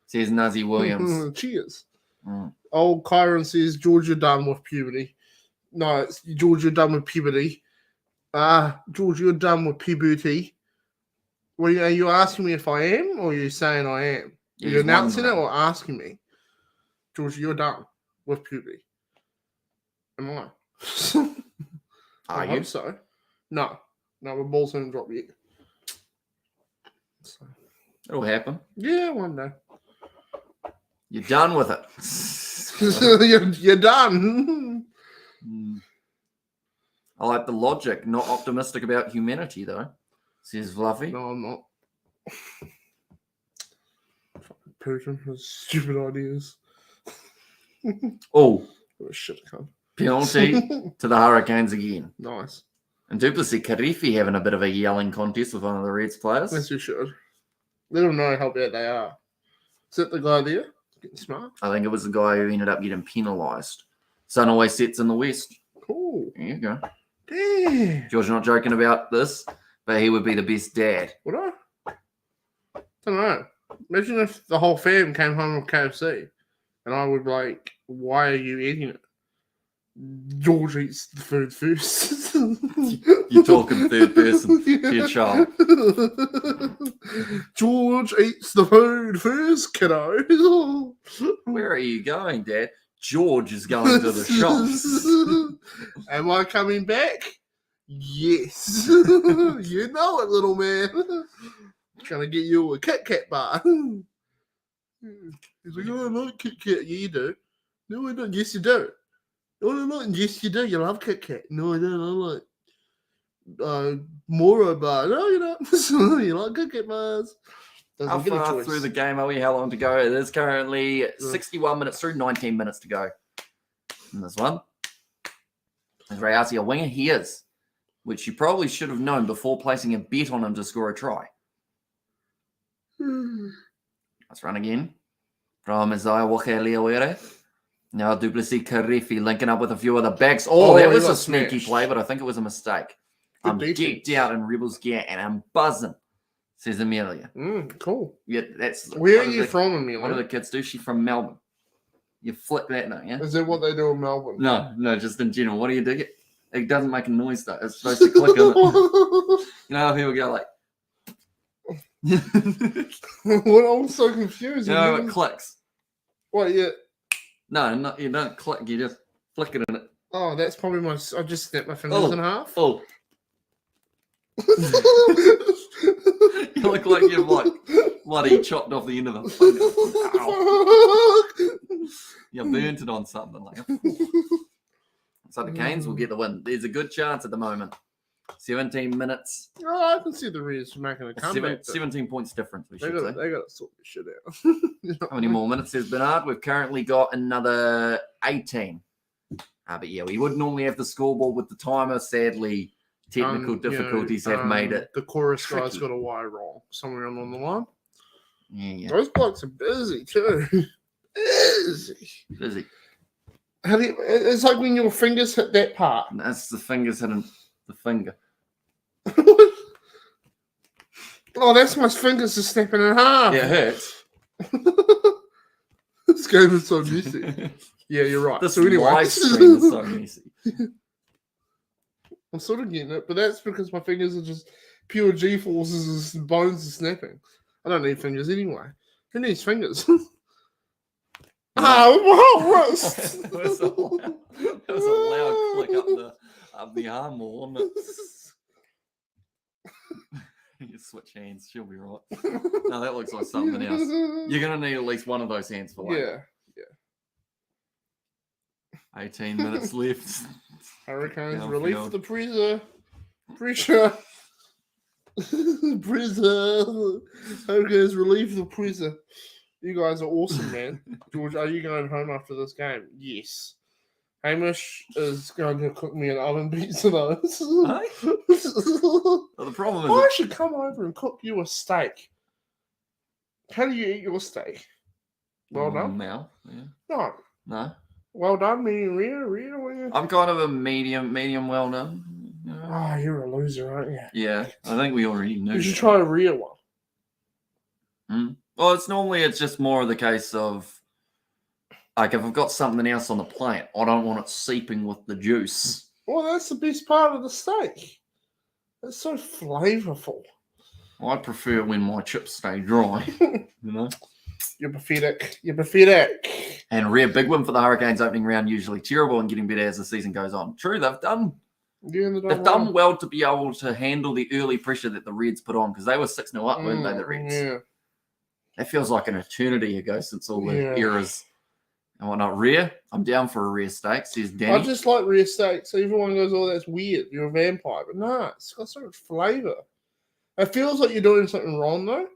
Says Nuzzy Williams. Cheers. Old Kyron says, George, you're done with puberty. No, it's George, you're done with puberty. George, you're done with puberty. Are you asking me if I am, or are you saying I am? Are you announcing it or asking me? George, you're done with puberty. Am I? Are I you? hope so. No, my balls haven't dropped yet. So. It'll happen. Yeah, one day. You're done with it. you're done. I like the logic. Not optimistic about humanity, though. Says Fluffy. No, I'm not. Fucking Putin has stupid ideas. Oh, What a shit cunt. penalty to the Hurricanes again. Nice. And Duplessis Karifi having a bit of a yelling contest with one of the Reds players. Yes, you should. Let them know how bad they are. Is that the guy there? Getting smart. I think it was the guy who ended up getting penalised. Sun always sets in the west. Cool. There you go. Damn. George not joking about this, but he would be the best dad. Would I? Don't know. Imagine if the whole fam came home with KFC and I would be like, why are you eating it? George eats the food first. You're talking third person to your child. George eats the food first, kiddo. Where are you going, Dad? George is going to the shops. Am I coming back? Yes. You know it, little man. Trying to get you a Kit Kat bar. He's like, oh, I like Kit Kat. Yeah, you do. No, I don't. Yes, you do. No, no, no. Yes, you do. You love Kit Kat. No, I don't. I like Moro bar. No, you don't. You like Kit Kat bars. Doesn't How get a far choice. through the game are we? How long to go? It is currently 61 minutes through, 19 minutes to go in this one. Is Rayasi a winger? He is, which you probably should have known before placing a bet on him to score a try. Let's run again from Isaiah Walker-Leawere. Now Duplessis Karifi linking up with a few other backs. Oh, that he was got a sneaky smashed. play, but I think it was a mistake. Good I'm defense. geeked out in Rebels gear and I'm buzzing, says Amelia. Cool. Yeah, that's Where are what you do from, What do Amelia? the kids do? She's from Melbourne. You flick that now, yeah? Is that what they do in Melbourne? No, just in general. What do you do? It doesn't make a noise though. It's supposed to click on it. You know how people go like, What? I'm so confused. you know, it clicks. What? Yeah. No, you don't click. You just flick it in it. Oh, that's probably my. I just snapped my fingers in half. Oh, you look like you've like bloody chopped off the end of a finger. Ow. You burnt it on something like. So the Canes will get the win. There's a good chance at the moment. 17 minutes. Oh, I can see the Reds making a comeback. 17 points difference, we They should say. got to sort this shit out. You know How many more minutes says Bernard? We've currently got another 18. But yeah, we would normally have the scoreboard with the timer. Sadly, technical difficulties have made it. The chorus guy's tricky. got a Y wrong somewhere along the line. Yeah. Those blokes are busy too. Busy. It's like when your fingers hit that part. And that's the fingers hitting the finger. Oh, that's my fingers just snapping in half. Yeah, it hurts. This game is so messy. Yeah, you're right. This So anyway, live stream is so messy. I'm sort of getting it, but that's because my fingers are just pure G-forces and bones are snapping. I don't need fingers anyway. Who needs fingers? With my whole wrist. That was a loud click up the arm wall, wasn't it? You switch hands, she'll be right. No, that looks like something else. You're gonna need at least one of those hands for later. Yeah. 18 minutes left. Hurricanes Downfield. relief the pressure. Pressure. Hurricanes relief the pressure. You guys are awesome, man. George, are you going home after this game? Yes. Hamish is going to cook me an oven pizza though. Well, the problem is, I should come over and cook you a steak. How do you eat your steak? Well done. Mouth. Yeah. No. No. Well done, medium rare. I'm kind of a medium well done. You know? Oh, you're a loser, aren't you? Yeah, I think we already knew. You should that. try a rear one. Well, it's just more of the case of like if I've got something else on the plate, I don't want it seeping with the juice. Well, that's the best part of the steak. It's so flavorful. I prefer when my chips stay dry. You know. You're pathetic. And rare big win for the Hurricanes opening round, usually terrible and getting better as the season goes on. True, they've done well to be able to handle the early pressure that the Reds put on because they were 6-0 up, weren't they, the Reds? Yeah. That feels like an eternity ago since all the Yeah. eras and whatnot. Rare, I'm down for a rare steak, says Danny. I just like rare steak. So everyone goes, oh, that's weird. You're a vampire. But nah, it's got so much flavor. It feels like you're doing something wrong, though.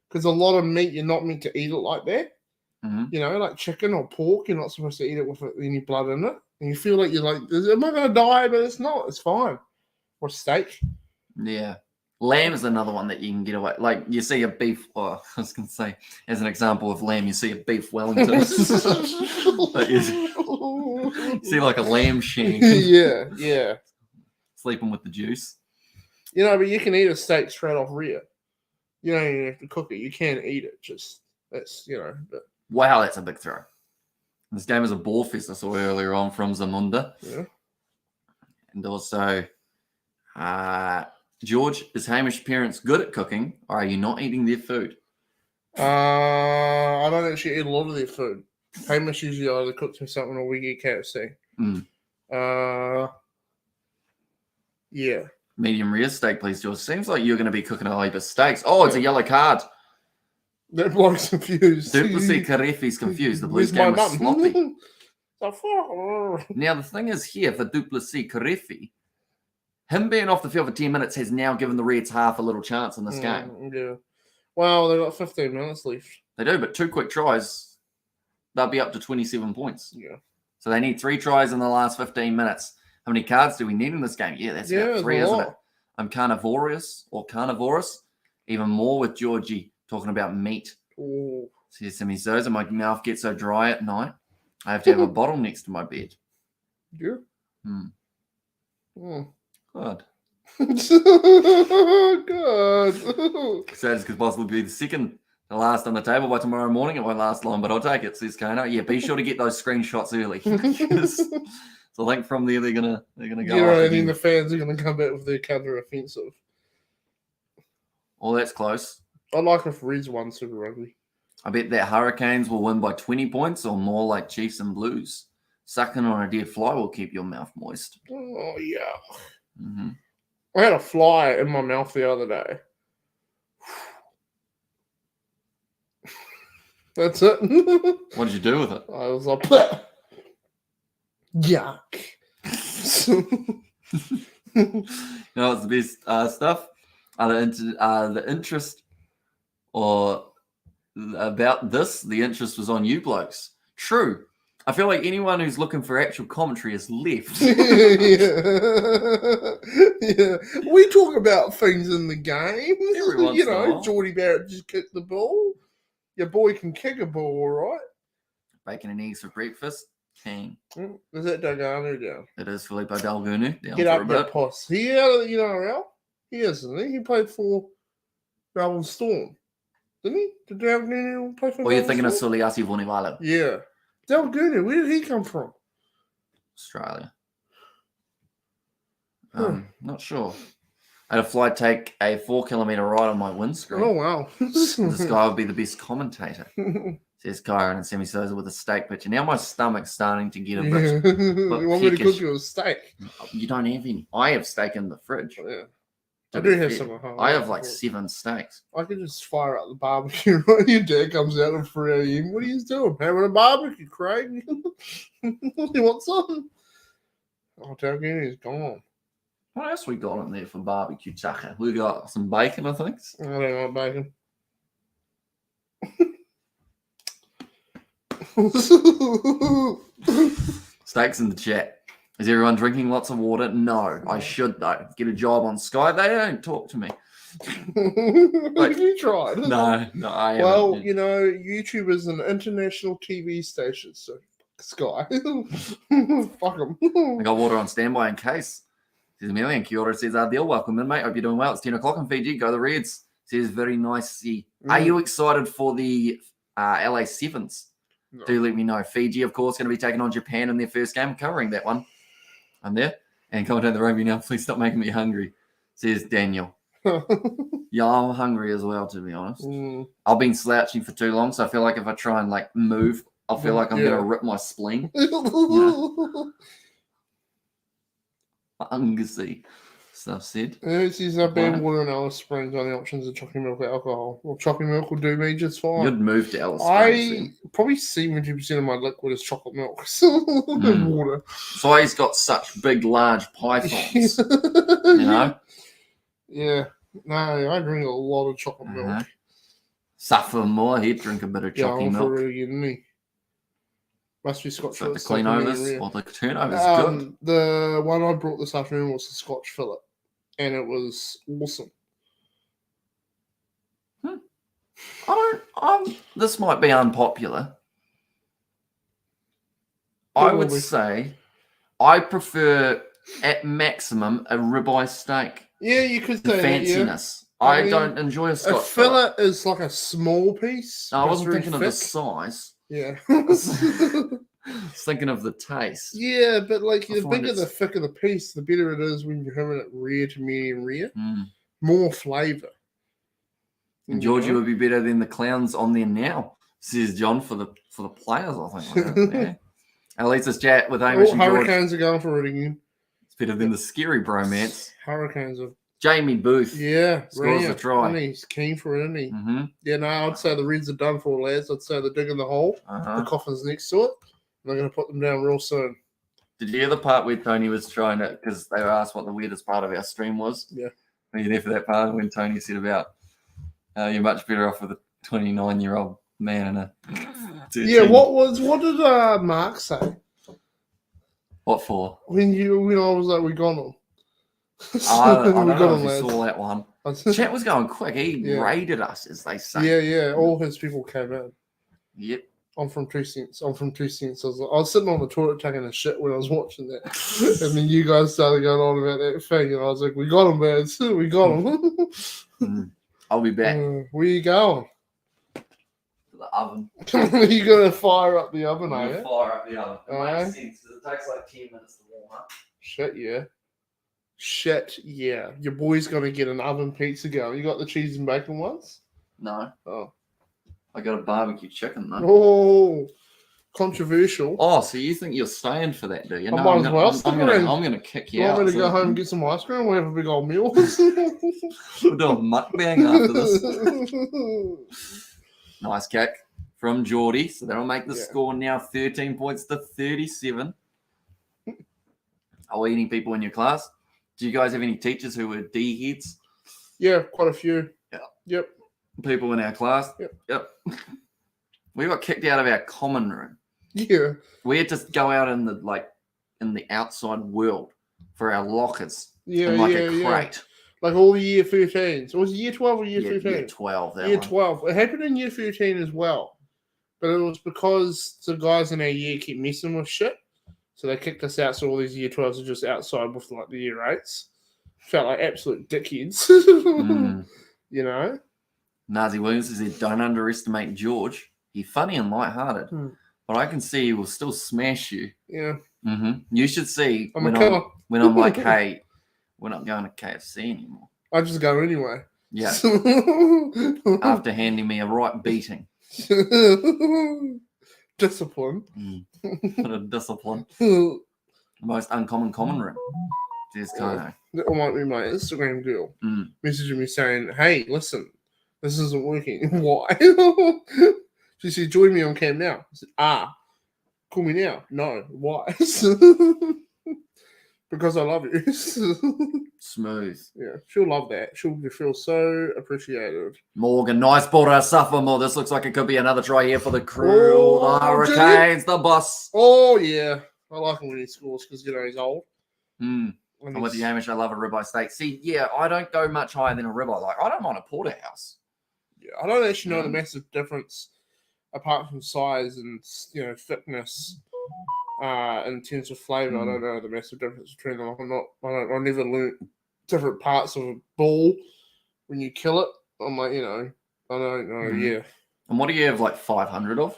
Because a lot of meat, you're not meant to eat it like that. Mm-hmm. You know, like chicken or pork, you're not supposed to eat it with any blood in it. And you feel like you're like, am I going to die? But it's not. It's fine. Or steak. Yeah. Lamb is another one that you can get away. Like you see a beef, I was going to say, as an example of lamb, you see a beef Wellington. But you see like a lamb shank. Yeah. Sleeping with the juice. You know, but you can eat a steak straight off rear. You don't even have to cook it. You can eat it. Just, that's, you know. But, Wow, that's a big throw. This game is a ball fest I saw earlier on from Zamunda. yeah. And also, George, is Hamish parents good at cooking or are you not eating their food? I don't actually eat a lot of their food. Hamish usually either cooks me something or we get KFC. Yeah. Medium rare steak, please, George. Seems like you're going to be cooking a heap of steaks. Oh, it's a yellow card. That bloke's confused. Duplessis Karefi's confused. The Blues Where's game my was sloppy. mum? Now, the thing is here for Duplessis Karefi, him being off the field for 10 minutes has now given the Reds half a little chance in this game. Yeah. Well, they've got 15 minutes left. They do, but 2 quick tries, they'll be up to 27 points. Yeah. So they need 3 tries in the last 15 minutes. How many cards do we need in this game? Yeah, that's about 3, isn't it? I'm carnivorous. Even more with Georgie talking about meat. Oh. Says to me, Zoza, my mouth gets so dry at night. I have to have a bottle next to my bed. Yeah. Good. God. So this could possibly be the last on the table by tomorrow morning. It won't last long, but I'll take it, says Kano. Yeah, be sure to get those screenshots early. So I think from there they're gonna go. Yeah, and then the fans are gonna come back with their counter offensive. Oh, that's close. I like if Reds won Super Rugby. I bet that Hurricanes will win by 20 points or more, like Chiefs and Blues. Sucking on a dead fly will keep your mouth moist. Oh yeah. Mm-hmm. I had a fly in my mouth the other day. That's it. What did you do with it? I was like, yuck. You know what's the best stuff? The interest or about this, the interest was on you blokes. True. I feel like anyone who's looking for actual commentary has left. Yeah. We talk about things in the game. Every once in a while. Geordie Barrett just kicked the ball. Your boy can kick a ball, all right. Bacon and eggs for breakfast. King. Is that Daganu down? It is Filippo Dalgunu down Get for up a that bit. post. He out of the NRL? He isn't he? He played for Melbourne Storm. Didn't he? Did Dalgunu play for Or you're Melbourne thinking of Storm? Suliasi Vunivalu. Yeah. Dalgunu, where did he come from? Australia. Not sure. I had a flight take a 4-kilometre ride on my windscreen. Oh, wow. This guy would be the best commentator. Says Kyron and Sammy Sosa with a steak picture. Now my stomach's starting to get a bit. You want me to cook peckish. you a steak? You don't have any. I have steak in the fridge. Yeah. To I be do have fair. some at home. I have like 7 steaks. I could just fire up the barbecue. Right? Your dad comes out at 3 a.m. What are you doing? Having a barbecue, Craig? You want some? Oh, Dalguni's gone. What else we got in there for barbecue tucker? We got some bacon, I think. I don't like bacon. Steaks in the chat. Is everyone drinking lots of water? No, I should though. Get a job on Sky. They don't talk to me. Have you tried? No, I haven't. Well, you know, YouTube is an international TV station, so Sky. Fuck them. I got water on standby in case. Says Amelia Kia ora, says Ardell, welcome in, mate. Hope you're doing well. It's 10 o'clock in Fiji. Go the Reds. Says very nice. Are you excited for the LA Sevens? No. Do let me know. Fiji, of course, going to be taking on Japan in their first game. Covering that one. I'm there. And commentate the rugby now. Please stop making me hungry, says Daniel. Yeah, I'm hungry as well, to be honest. I've been slouching for too long, so I feel like if I try and like move, I'll feel like I'm going to rip my spleen. Hungersy. Stuff said. It says banned water and Alice Springs on the options of chocolate milk or alcohol. Well, chocolate milk will do me just fine. You'd move to Alice Springs. Probably 70% of my liquid is chocolate milk and water. So he's got such big, large pythons. You know? Yeah. No, I drink a lot of chocolate milk. Suffer more, he'd drink a bit of chocolate milk. Really good, isn't he? Must be Scotch So fillet. the clean overs or the turnovers good. The one I brought this afternoon was the Scotch fillet, and it was awesome. This might be unpopular. I would say I prefer, at maximum, a ribeye steak. Yeah, you could The say fanciness. that, yeah. I mean, don't enjoy a Scotch a fillet is like a small piece. No, I wasn't thinking of the thick. size. Yeah. I was thinking of the taste. Yeah, but like the find bigger the thicker the piece, the better it is when you're having it rare to medium rare. More flavour. And Georgie would be better than the clowns on there now, says John, for the players, I think. Yeah. At least it's chat with Hamish and George. Hurricanes are going for it again. It's better than the scary bromance. Hurricanes are. Jamie Booth. Yeah. Scores a try. He's keen for it, isn't he? Mm-hmm. Yeah, no, I'd say the Reds are done for, lads. I'd say they're digging the hole. The coffin's next to it. And they're going to put them down real soon. Did you hear the part where Tony was trying to, because they were asked what the weirdest part of our stream was? Yeah. Were you there for that part when Tony said about You're much better off with a 29-year-old man and a 13. Yeah, what did Mark say What for? when I was like, we got him? I don't We know got if him, you lads. saw that one. Chat was going quick. He Yeah. raided us, as they say. Yeah. All his people came in. Yep. I'm from 2 cents. I was sitting on the toilet taking a shit when I was watching that. And then you guys started going on about that thing. And I was like, we got him, man. We got him. I'll be back Where you going? to the oven. You got to fire up the oven, I'm are gonna you? fire up the oven. It Aye. makes sense because it takes like 10 minutes to warm up. Shit, yeah. Your boy's going to get an oven pizza going. You got the cheese and bacon ones? No. Oh. I got a barbecue chicken, though. Oh, controversial. Oh, so you think you're staying for that, do you? I might as well stick around. I'm gonna kick you You out. want me to go so- home and get some ice cream? We'll have a big old meal. We'll do a mukbang after this. Nice kick from Geordie. So that'll make the Yeah. score now 13 points to 37. Are we any people in your class? Do you guys have any teachers who were D heads? Yeah, quite a few. Yeah. Yep. People in our class? Yep. We got kicked out of our common room. Yeah. We had to go out in the outside world for our lockers Yeah, in like yeah, a yeah. crate. Like all the year 13s. Was it year 12 or year 13? Year 12. That Year one. 12. It happened in year 13 as well. But it was because the guys in our year kept messing with shit. So they kicked us out. So all these year 12s are just outside with like the year 8s. Felt like absolute dickheads. You know? Nazi Williams said, don't underestimate George. He's funny and lighthearted. But I can see he will still smash you. Yeah. You should see I'm a killer. when I'm like, hey, we're not going to KFC anymore. I just go anyway. Yeah. After handing me a right beating. Discipline. What a discipline. Most uncommon common room. There's Kano. That might be my Instagram girl messaging me saying, hey, listen, this isn't working. Why? She said, join me on cam now. I said, call me now. No. Why? Because I love you. Smooth. Yeah, she'll love that. She'll feel so appreciated. Morgan, nice ball to sophomore. This looks like it could be another try here for the crew. Oh, the Hurricanes, the boss. Oh, yeah. I like him when he scores because, he's old. I'm with you, Hamish. I love a ribeye steak. See, yeah, I don't go much higher than a ribeye. Like, I don't mind a porterhouse. Yeah, I don't actually know the massive difference apart from size and, thickness. In terms of flavour, I don't know the massive difference between them. I never learnt different parts of a ball when you kill it. I'm like, I don't know, yeah. And what do you have, like 500 of?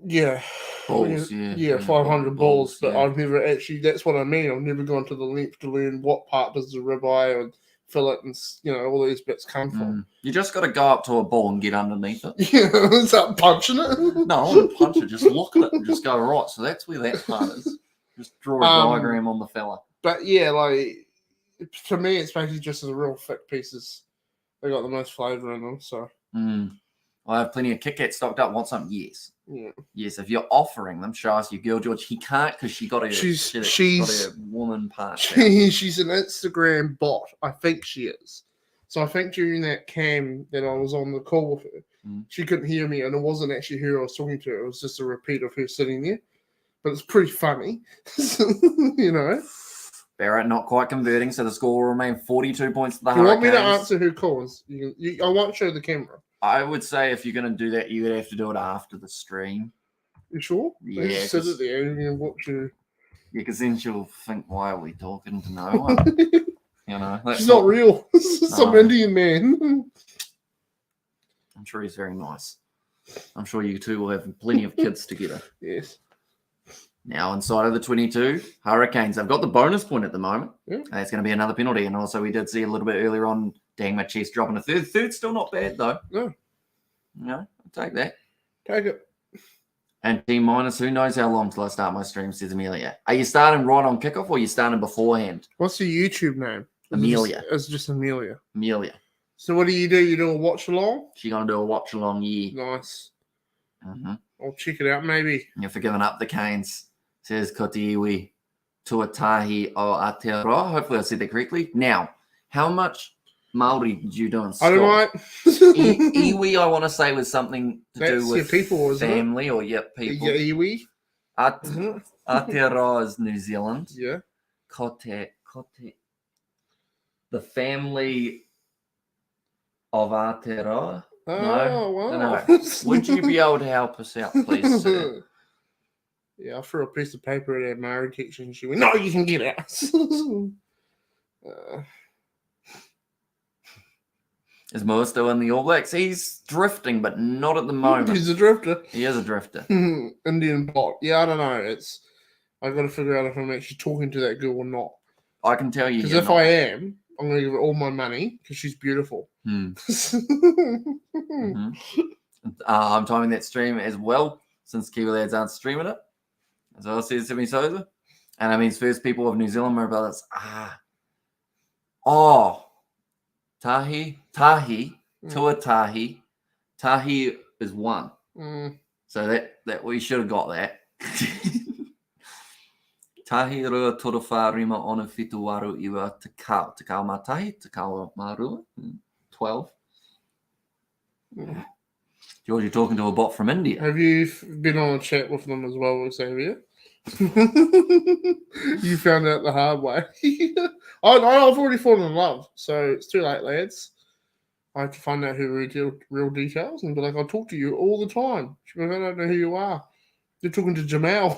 Yeah. Balls, Yeah, 500 balls, but yeah. I've never actually, that's what I mean. I've never gone to the length to learn what part does the ribeye and fillet and, all these bits come from. You just got to go up to a ball and get underneath it. Yeah, start punching it. No, I wouldn't punch it. Just look at it and just go, right, so that's where that part is. Just draw a diagram on the fella. But yeah, like, to me, it's basically just the real thick pieces. They got the most flavour in them, so. I have plenty of Kit Kats stocked up. Want some? Yes. Yeah. Yes, if you're offering them, show us your girl, George. He can't because she got She's got a woman part. She's an Instagram bot. I think she is. So I think during that cam that I was on the call with her, she couldn't hear me, and it wasn't actually her I was talking to. It was just a repeat of her sitting there. But it's pretty funny, Barrett not quite converting, so the score will remain 42 points to the You Hurricanes. want me to answer her calls? I won't show the camera. I would say if you're going to do that, you would have to do it after the stream. You sure? Yeah, Just sit it there and you can watch her. Yeah, because then she'll think, why are we talking to no one? That's She's not real. Some Indian man. I'm sure he's very nice. I'm sure you two will have plenty of kids together. Yes. Now inside of the 22, Hurricanes. They've got the bonus point at the moment. Yeah. It's going to be another penalty. And also we did see a little bit earlier on, dang, my chest dropping a third. Third's still not bad, though. No. I'll take that. Take it. And Team Minus, who knows how long till I start my stream, says Amelia. Are you starting right on kickoff or are you starting beforehand? What's your YouTube name? Amelia. It's just Amelia. Amelia. So what do? You do a watch along? She's going to do a watch along year. Nice. Mm-hmm. I'll check it out, maybe. You're for giving up the Canes, says Kotiiwi Tuatahi o Aotearoa. Hopefully I said that correctly. Now, how much Māori did you do in I school? don't Iwi, I want to say, was something to That's do your with people, isn't it? family or people. Yeah, iwi. Aotearoa is New Zealand. Yeah. Kote. The family of Aotearoa. Oh, No, wow. no. Would you be able to help us out, please, sir? Yeah, I threw a piece of paper at our Mary teacher and she went, "No, you can get out." Is Moa still in the All Blacks? He's drifting, but not at the moment. He's a drifter. He is a drifter. Indian bot. Yeah, I don't know. I got to figure out if I'm actually talking to that girl or not. I can tell you. Because you're if not. I am, I'm going to give her all my money because she's beautiful. Mm-hmm. I'm timing that stream as well since Kiwi Lads aren't streaming it. As well, says Simi Souza. And that means first people of New Zealand, my brothers. Tahi, tuatahi. Tahi is one. So that we should have got that. Tahi rua torowha rima ona whitu waru iwa te kao. Te kao matahi, te kao marua. 12. George, you're talking to a bot from India. Have you been on a chat with them as well, Xavier? You found out the hard way. I've already fallen in love, so it's too late, lads. I have to find out her real details and be like, I'll talk to you all the time. She'll be like, I don't know who you are. You're talking to Jamal.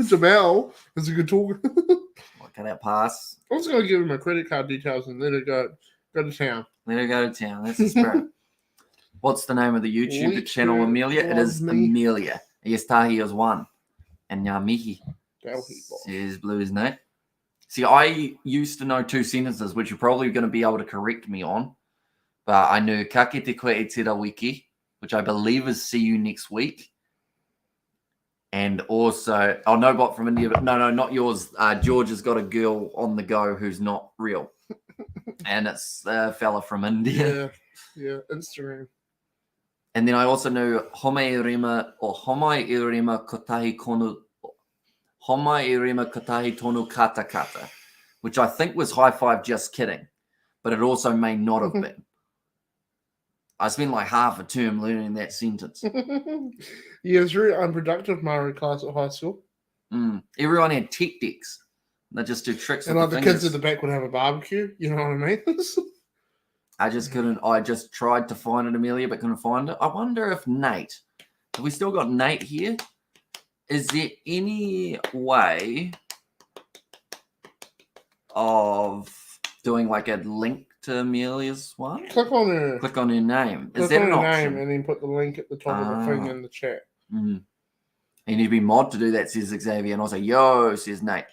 Jamal is a good talker. Can that pass? I'm just going to give her my credit card details and let her go to town. Let her go to town. That's the spirit. What's the name of the YouTube channel, Amelia? It is Amelia. Yes, Tahi is one. And Ngamihi says Blue's name. See, I used to know two sentences, which you're probably going to be able to correct me on. But I knew Kake te koe e tera wiki, which I believe is see you next week. And also, no bot from India, but no, not yours. George has got a girl on the go who's not real. And it's a fella from India. Yeah, Instagram. And then I also knew Homai Irima kotahi tonu kata kata, which I think was high five just kidding, but it also may not have been. I spent like half a term learning that sentence. Yeah, it's very unproductive Maori class at high school. Everyone had tech decks. They just do tricks. And like the kids at the back would have a barbecue, you know what I mean? I just couldn't. I just tried to find it, Amelia, but couldn't find it. I wonder if Nate, have we still got Nate here? Is there any way of doing like a link to Amelia's one? Click on her name. Is that an option? Name and then put the link at the top of the thing in the chat. You need to be mod to do that, says Xavier. And also, yo, says Nate.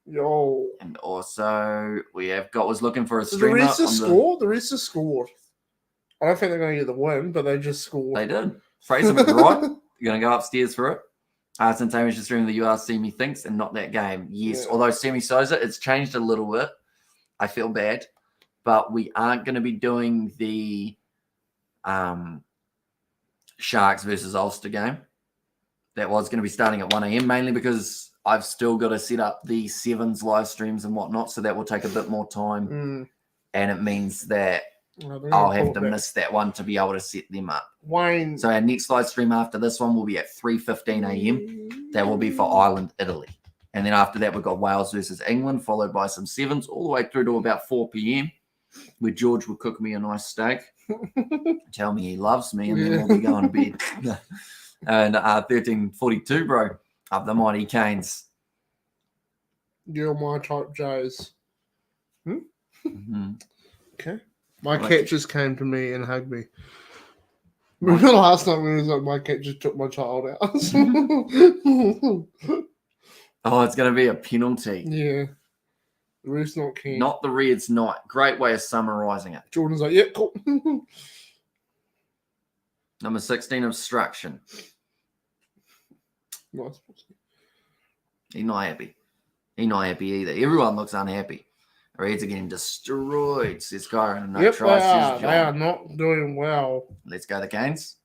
Yo. And also, we have got was looking for a streamer. The Reds scored. The Reds scored. I don't think they're going to get the win, but they just scored. They did. Fraser McBride, you're going to go upstairs for it. Since Amy's just streaming the You Ask Semi Thinks and not that game. Yes, although Semi Souza, it's changed a little bit. I feel bad. But we aren't going to be doing the Sharks versus Ulster game. That was going to be starting at 1 a.m. mainly because I've still got to set up the Sevens live streams and whatnot, so that will take a bit more time. And it means that I'll have to miss that one to be able to set them up. Wayne. So our next live stream after this one will be at 3:15 a.m. That will be for Ireland, Italy. And then after that, we've got Wales versus England, followed by some Sevens, all the way through to about 4 p.m., where George will cook me a nice steak, tell me he loves me, and then we'll be going to bed. And 13:42, bro, of the mighty Canes. You're my type, Jays. Okay. My Right. cat just came to me and hugged me. Remember last night when it was like my cat just took my child out? Oh, it's going to be a penalty. Yeah. The Reds not keen. Not the Reds not. Great way of summarising it. Jordan's like, yeah, cool. Number 16, obstruction. Nice. He's not happy. He's not happy either. Everyone looks unhappy. The Reds are getting destroyed, says Kyron. And no tries, says John. They are not doing well. Let's go the Canes.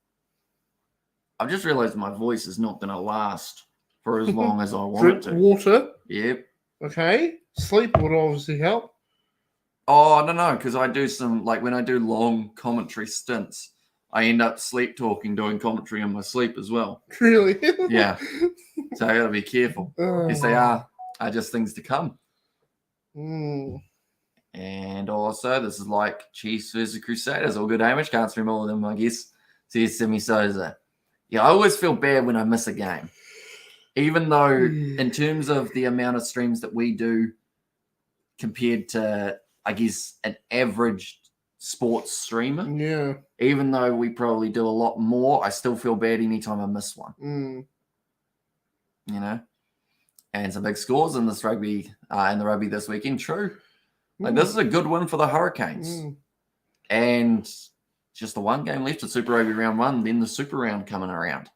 I've just realised my voice is not going to last for as long as I want it to. Drink water. Yep. Okay. Sleep would obviously help. Oh, no, because I do some, like when I do long commentary stints, I end up sleep talking, doing commentary in my sleep as well. Really? Yeah. So I got to be careful. Because they are just things to come. Mm. And also, this is like Chiefs versus Crusaders. All good, Hamish. Can't stream all of them, I guess. Says Simi Souza. Yeah, I always feel bad when I miss a game. Even though, in terms of the amount of streams that we do compared to, I guess, an average sports streamer, Yeah. even though we probably do a lot more, I still feel bad anytime I miss one. Mm. You know? And some big scores in this rugby, in the rugby this weekend. True. Like, this is a good win for the Hurricanes. Mm. And just the one game left of Super Rugby round 1, then the Super round coming around.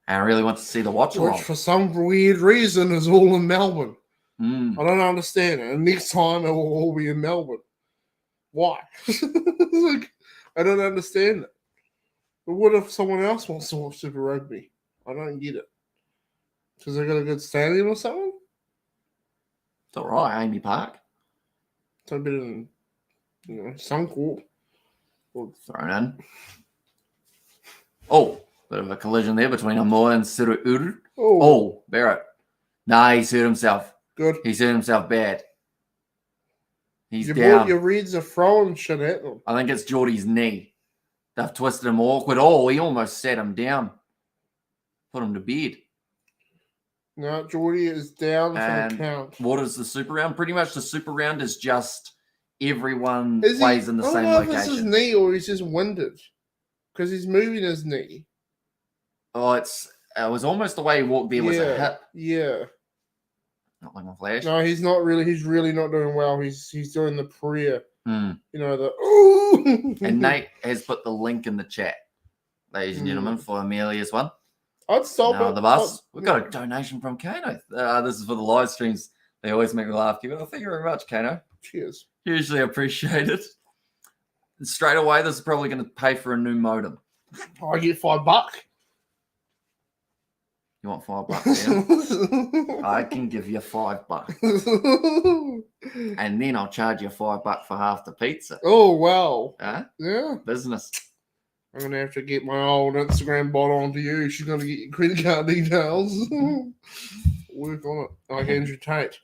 And I really want to see the watch along. Which, for some weird reason, is all in Melbourne. Mm. I don't understand it. And next time, it will all be in Melbourne. Why? Like, I don't understand it. But what if someone else wants to watch Super Rugby? I don't get it. Because they got a good stadium or something? It's all right, Amy Park. So better than, Suncorp. Thrown in. Oh, bit of a collision there between Amoa and Siruuru. Oh, Barrett. Nah, he's hurt himself. Good. He's hurt himself bad. He's Your down. Your Reds are throwing shit at them. I think it's Geordie's knee. They've twisted him awkward. Oh, he almost sat him down. Put him to bed. No, Geordie is down for the count. What is the Super Round? Pretty much the Super Round is just everyone plays in the same location. I don't know if it's his location. knee or he's just winded. Because he's moving his knee. Oh, it was almost the way he walked there was a hip. Yeah. Not like a flash. No, he's not really. He's really not doing well. He's doing the prayer. Mm. The ooh. And Nate has put the link in the chat, ladies and gentlemen, for Amelia's one. I'd stop No, it. the bus. We've got a donation from Kano. This is for the live streams. They always make me laugh. Well, thank you very much, Kano. Cheers. Hugely appreciate it. And straight away, this is probably going to pay for a new modem. I get $5. You want $5? Yeah? I can give you $5. And then I'll charge you $5 for half the pizza. Oh, wow. Huh? Yeah. Business. I'm going to have to get my old Instagram bot onto you. She's going to get your credit card details. Work on it. Like Andrew Tate.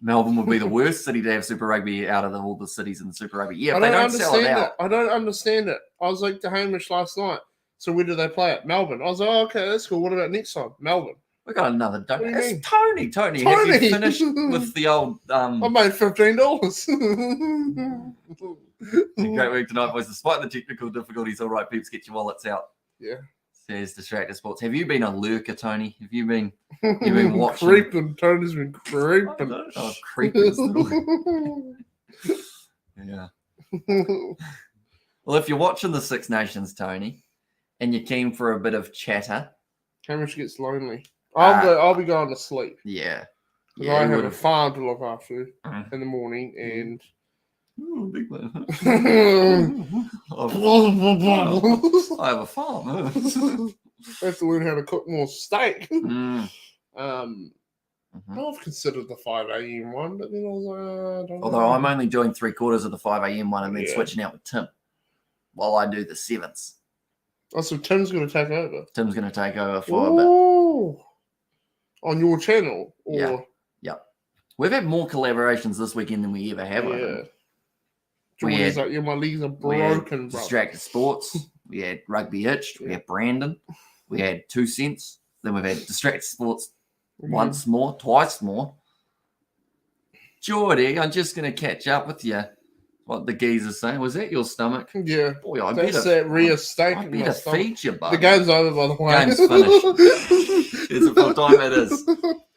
Melbourne would be the worst city to have Super Rugby out of all the cities in the Super Rugby. Yeah, they don't sell it out. I don't understand it. I was like to Hamish last night. So where do they play it? Melbourne. I was like, okay, that's cool. What about next time? Melbourne. We got another What do you mean? It's Tony. Tony, have you finished with the old... I made $15. Great week tonight, boys. Despite the technical difficulties, all right, peeps, get your wallets out. Yeah. Says Distracted Sports. Have you been a lurker, Tony? Have you been watching? Creeping. Tony's been creeping. Oh, creeping. Yeah. Well, if you're watching the Six Nations, Tony, and you're keen for a bit of chatter, Hamish gets lonely. I'll be going to sleep. yeah. I have a farm to look after in the morning, and Ooh, big man. I have a farm. I have to learn how to cook more steak. I've considered the 5 a.m. one, but then I was like, I don't know. Although I'm only doing 3/4 of the 5 a.m. one and then switching out with Tim while I do the 7s. Oh, so Tim's going to take over? Tim's going to take over for a bit. On your channel? Or... Yeah. We've had more collaborations this weekend than we ever have. Yeah. Geordie's like, my legs are broken, bro. Distracted Sports. We had Rugby Hitched. We had Brandon. We had 2 cents. Then we've had Distracted Sports twice more. Geordie, I'm just going to catch up with you. What the geezer's saying. Was that your stomach? Yeah. Boy, I That's better, that rare steak I in my better stomach. feed you, bud. The game's over, by the way. Game's finished. It's what time it is.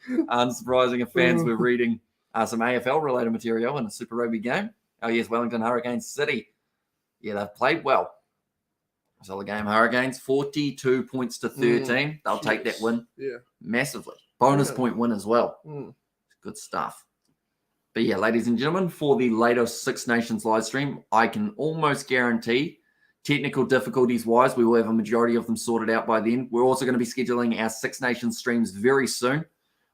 Unsurprising if fans were reading some AFL-related material in a Super Rugby game. Oh, yes, Wellington Hurricanes City. Yeah, they've played well. So the game, Hurricanes, 42 points to 13. They'll take that win massively. Bonus point win as well. Good stuff. But yeah, ladies and gentlemen, for the latest Six Nations live stream, I can almost guarantee, technical difficulties-wise, we will have a majority of them sorted out by then. We're also going to be scheduling our Six Nations streams very soon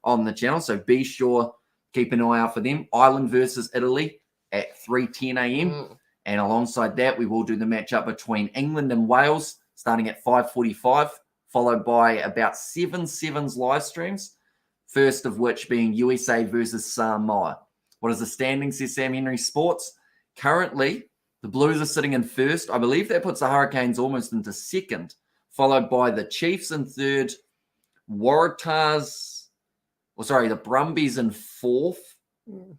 on the channel, so be sure, keep an eye out for them. Ireland versus Italy at 3:10 a.m. Mm. And alongside that, we will do the matchup between England and Wales starting at 5:45, followed by about 7 sevens live streams, first of which being USA versus Samoa. What is the standing, says Sam Henry Sports? Currently, the Blues are sitting in first. I believe that puts the Hurricanes almost into second, followed by the Chiefs in third, the Brumbies in fourth. Mm.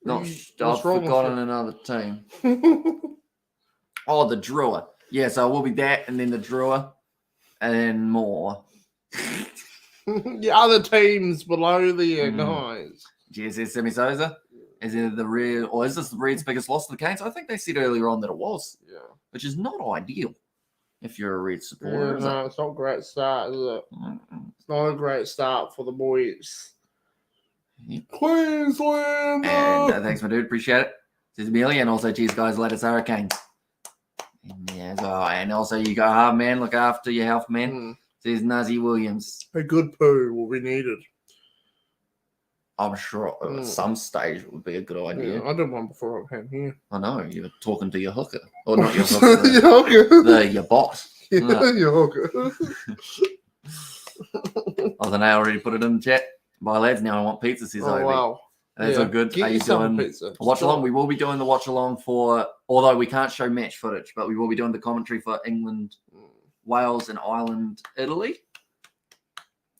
I've What's wrong with forgotten another team. you? Oh, the Drua. Yeah, so it will be that, and then the Drua, and then more. The other teams below the guys. GSS Semisosa. Is it the Red, or is this the Reds' biggest loss to the Canes? I think they said earlier on that it was, Yeah. which is not ideal if you're a Reds supporter, is No, it's not a great start, is it? it? It's not a great start for the boys. Yep. Queensland! And thanks, my dude. Appreciate it. Says Amelia, and also, cheers, guys. Latest Hurricanes. And yeah, so, and also, you go hard, man. Look after your health, man. Says Nazi Williams. A good poo will be needed. I'm sure at some stage it would be a good idea. Yeah, I did one before I came here. I know, you were talking to your hooker. Or not your hooker, Your hooker. your boss. Yeah, No. your hooker. I don't know, I already put it in the chat. Bye, lads. Now I want pizza, says Oh, Obi. wow. That's all good. Get How you yourself a doing? pizza. Watch along. We will be doing the watch along for, although we can't show match footage, but we will be doing the commentary for England, Wales, and Ireland, Italy.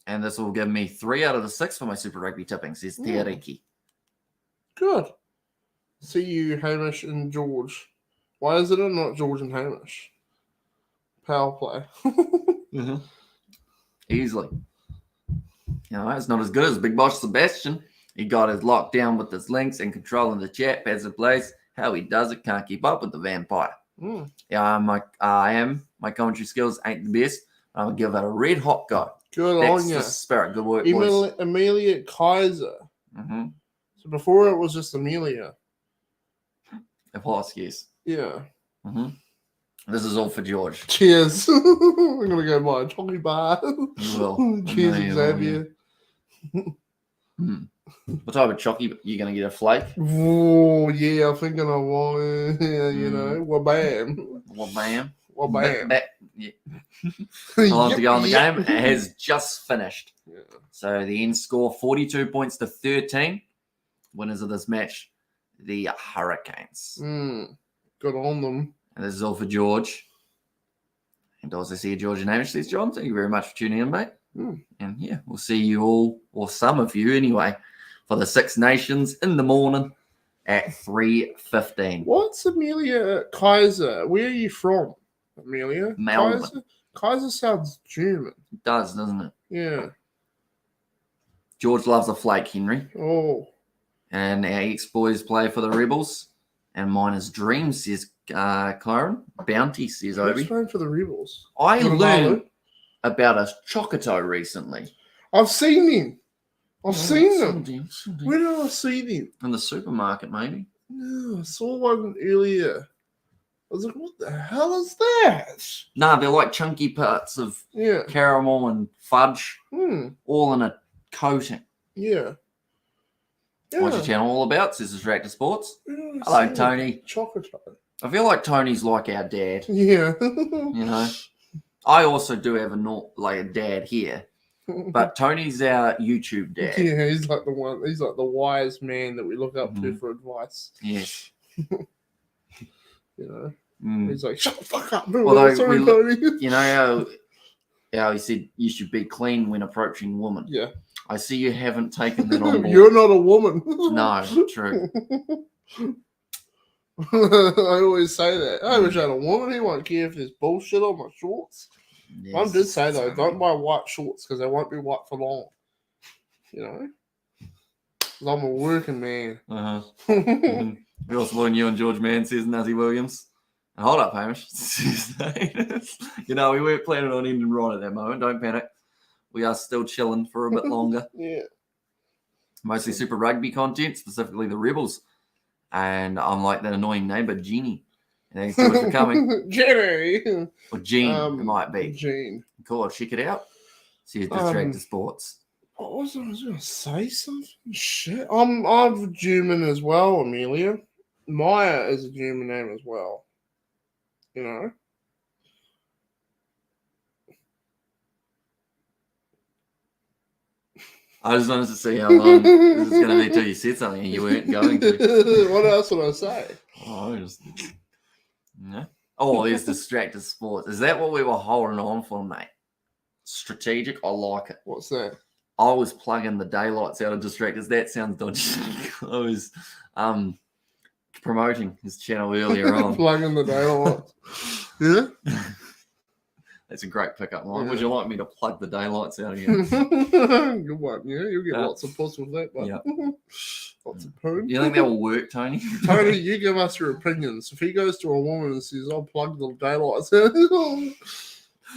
And this will give me 3 out of the 6 for my Super Rugby tipping, says Te Ariki. Good. See you, Hamish and George. Why is it not George and Hamish? Power play. Easily. You know, it's not as good as Big Boss Sebastian. He got his locked down with his links and controlling the chat, pads it plays. How he does it, can't keep up with the vampire. Yeah, my commentary skills ain't the best. I'll give it a red hot go. Good That's on you. the spirit. Good work, boys. Amelia Kaiser. So before it was just Amelia. It was, yes. Yeah. This is all for George. Cheers. I'm going to go buy a chocolate bar. You will. Cheers, I know you will, Xavier. What type of chocolate? You going to get a flake? Oh, yeah, I'm thinking I want it. Yeah, you know, wabam. Wabam. Wabam. Yeah. How long to go on the game? It has just finished. Yeah. So the end score 42 points to 13. Winners of this match, the Hurricanes. Good on them. And this is all for George. And also see you, George and Hamish. Says John. Thank you very much for tuning in, mate. And yeah, we'll see you all, or some of you anyway, for the Six Nations in the morning at 3:15. What's Amelia Kaiser? Where are you from, Amelia? Melbourne. Kaiser sounds German. It does, doesn't it? Yeah. George loves a flake, Henry. Oh. And our ex-boys play for the Rebels. And mine is Dream, says Kyron. Bounty, says Obi. Who's playing for the Rebels? I Little learned Marlo? about a Chocoto recently. I've seen him. I've seen them. Something. Where did I see them? In the supermarket, maybe. No, I saw one earlier. I was like, what the hell is that? Nah, they're like chunky parts of Yeah. caramel and fudge, all in a coating. Yeah. What's your channel all about? Says Distractor Sports. Yeah, Hello, Tony. Chocolate. I feel like Tony's like our dad. Yeah. You know, I also do have a dad here, but Tony's our YouTube dad. Yeah, he's like the one. He's like the wise man that we look up to for advice. Yes. You know, he's like, shut the fuck up. No, Although sorry, Tony. You know how he said you should be clean when approaching women. Yeah. I see you haven't taken that on board. You're not a woman. No, true. I always say that. I wish I had a woman. He won't care if there's bullshit on my shorts. Yes. Mum did say though, don't buy white shorts because they won't be white for long. You know, 'cause I'm a working man. We also learn you and George Mann, says Nazi Williams. And hold up, Hamish. You know, we weren't planning on ending right at that moment. Don't panic. We are still chilling for a bit longer. Yeah. Mostly Super Rugby content, specifically the Rebels. And I'm like that annoying neighbour, Jeannie. And thanks so much for coming. Jenny. Or Jean, it might be. Jean. Cool, check it out. See you at Distractor Sports. What was I was going to say something? Shit. I'm German as well, Amelia. Maya is a German name as well. You know? I just wanted to see how long this is going to be till you said something and you weren't going to. What else would I say? Oh, just... No. Oh, there's distracted sports. Is that what we were holding on for, mate? Strategic? I like it. What's that? I was plugging the daylights out of distractors. That sounds dodgy. I was promoting his channel earlier on. Plugging the daylights. Yeah? That's a great pickup line. Yeah. Would you like me to plug the daylights out again? Good one. Yeah, you'll get Yeah. lots of puss with that one. Yeah. Lots of poon. You think that will work, Tony? Tony, you give us your opinions. If he goes to a woman and says, I'll plug the daylights out,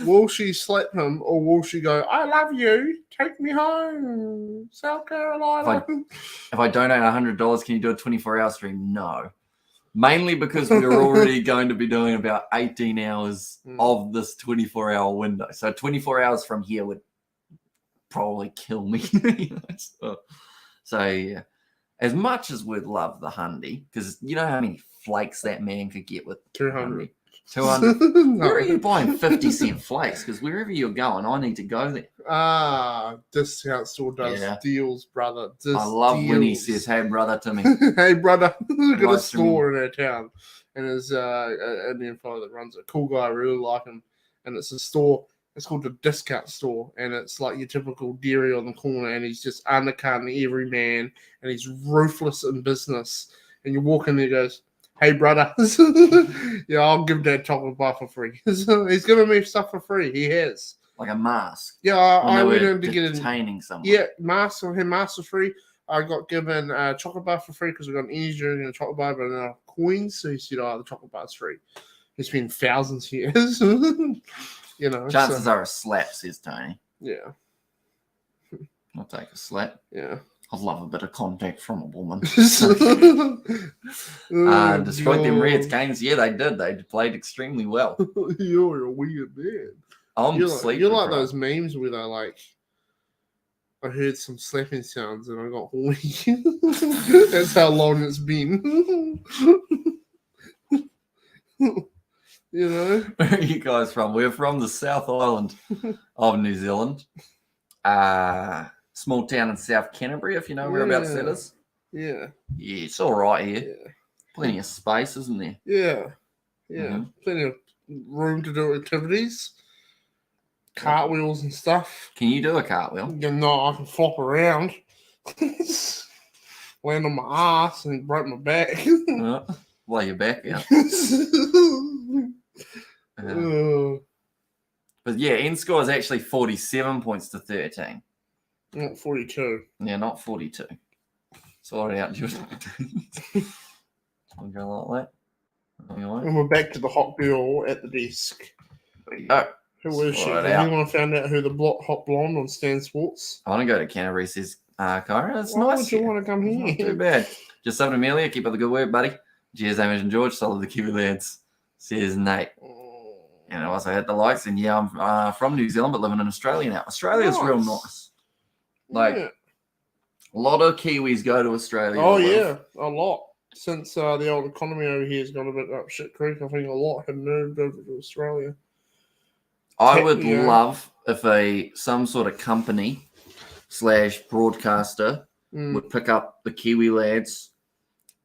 will she slap him or will she go, I love you, take me home, South Carolina? If I donate $100, can you do a 24-hour stream? No. Mainly because we're already going to be doing about 18 hours of this 24-hour window. So 24 hours from here would probably kill me. So yeah. As much as we'd love the Hundy, because you know how many flakes that man could get with 200. 200. No. Where are you buying 50-cent flakes? Because wherever you're going, I need to go there. Discount store does Yeah. deals, brother. I love when he deals. says, hey, brother, to me. Hey, brother, we've got a Nice to store in our town. And there's an Indian fellow that runs it. Cool guy, I really like him. And it's a store. It's called the Discount Store. And it's like your typical dairy on the corner. And he's just undercutting every man. And he's ruthless in business. And you walk in there, he goes, hey, brother. Yeah, I'll give that chocolate bar for free. So he's giving me stuff for free. He has. Like a mask. Yeah, I went in to get it. Detaining someone. Yeah, mask for him, mask for free. I got given a chocolate bar for free because I got an energy drink and a chocolate bar, but enough coins. So he said, the chocolate bar's free. It's been thousands of years. You know. Chances are a slap, says Tony. Yeah. I'll take a slap. Yeah. I'd love a bit of contact from a woman. Oh, Destroyed them God. Reds games. Yeah, they did. They played extremely well. You're a weird man. I'm You're sleeping. like those memes where they're like, I heard some slapping sounds and I got horny. That's how long it's been. You know? Where are you guys from? We're from the South Island of New Zealand. Small town in South Canterbury, if you know whereabouts that is. Yeah. Yeah, it's all right here. Yeah. Plenty of space, isn't there? Yeah. Yeah. Mhm. Plenty of room to do activities. Cartwheels and stuff. Can you do a cartwheel? You know, I can flop around. Land on my ass and break my back. Lay your back out. But yeah, end score is actually 47 points to 13. Not 42. Yeah, not 42. Sorry out, Jude. I'll go like that. And we're back to the hot girl at the desk. There you go. Who is she? Sort it Has out. anyone found out who the hot blonde on Stan Sports? I want to go to Canterbury, says Kyra. It's Why nice. would you here. want to come It's not too here? bad. Just up to Amelia. Keep up the good work, buddy. Cheers, Amish and George. Solid the Kiwi lads. Says Nate. And I also had the likes. And yeah, I'm from New Zealand, but living in Australia now. Australia's real nice. Like, Yeah. a lot of Kiwis go to Australia. Oh, to live. yeah. A lot. Since the old economy over here has gone a bit up shit creek, I think a lot have moved over to Australia. I would Yeah. love if some sort of company / broadcaster would pick up the Kiwi lads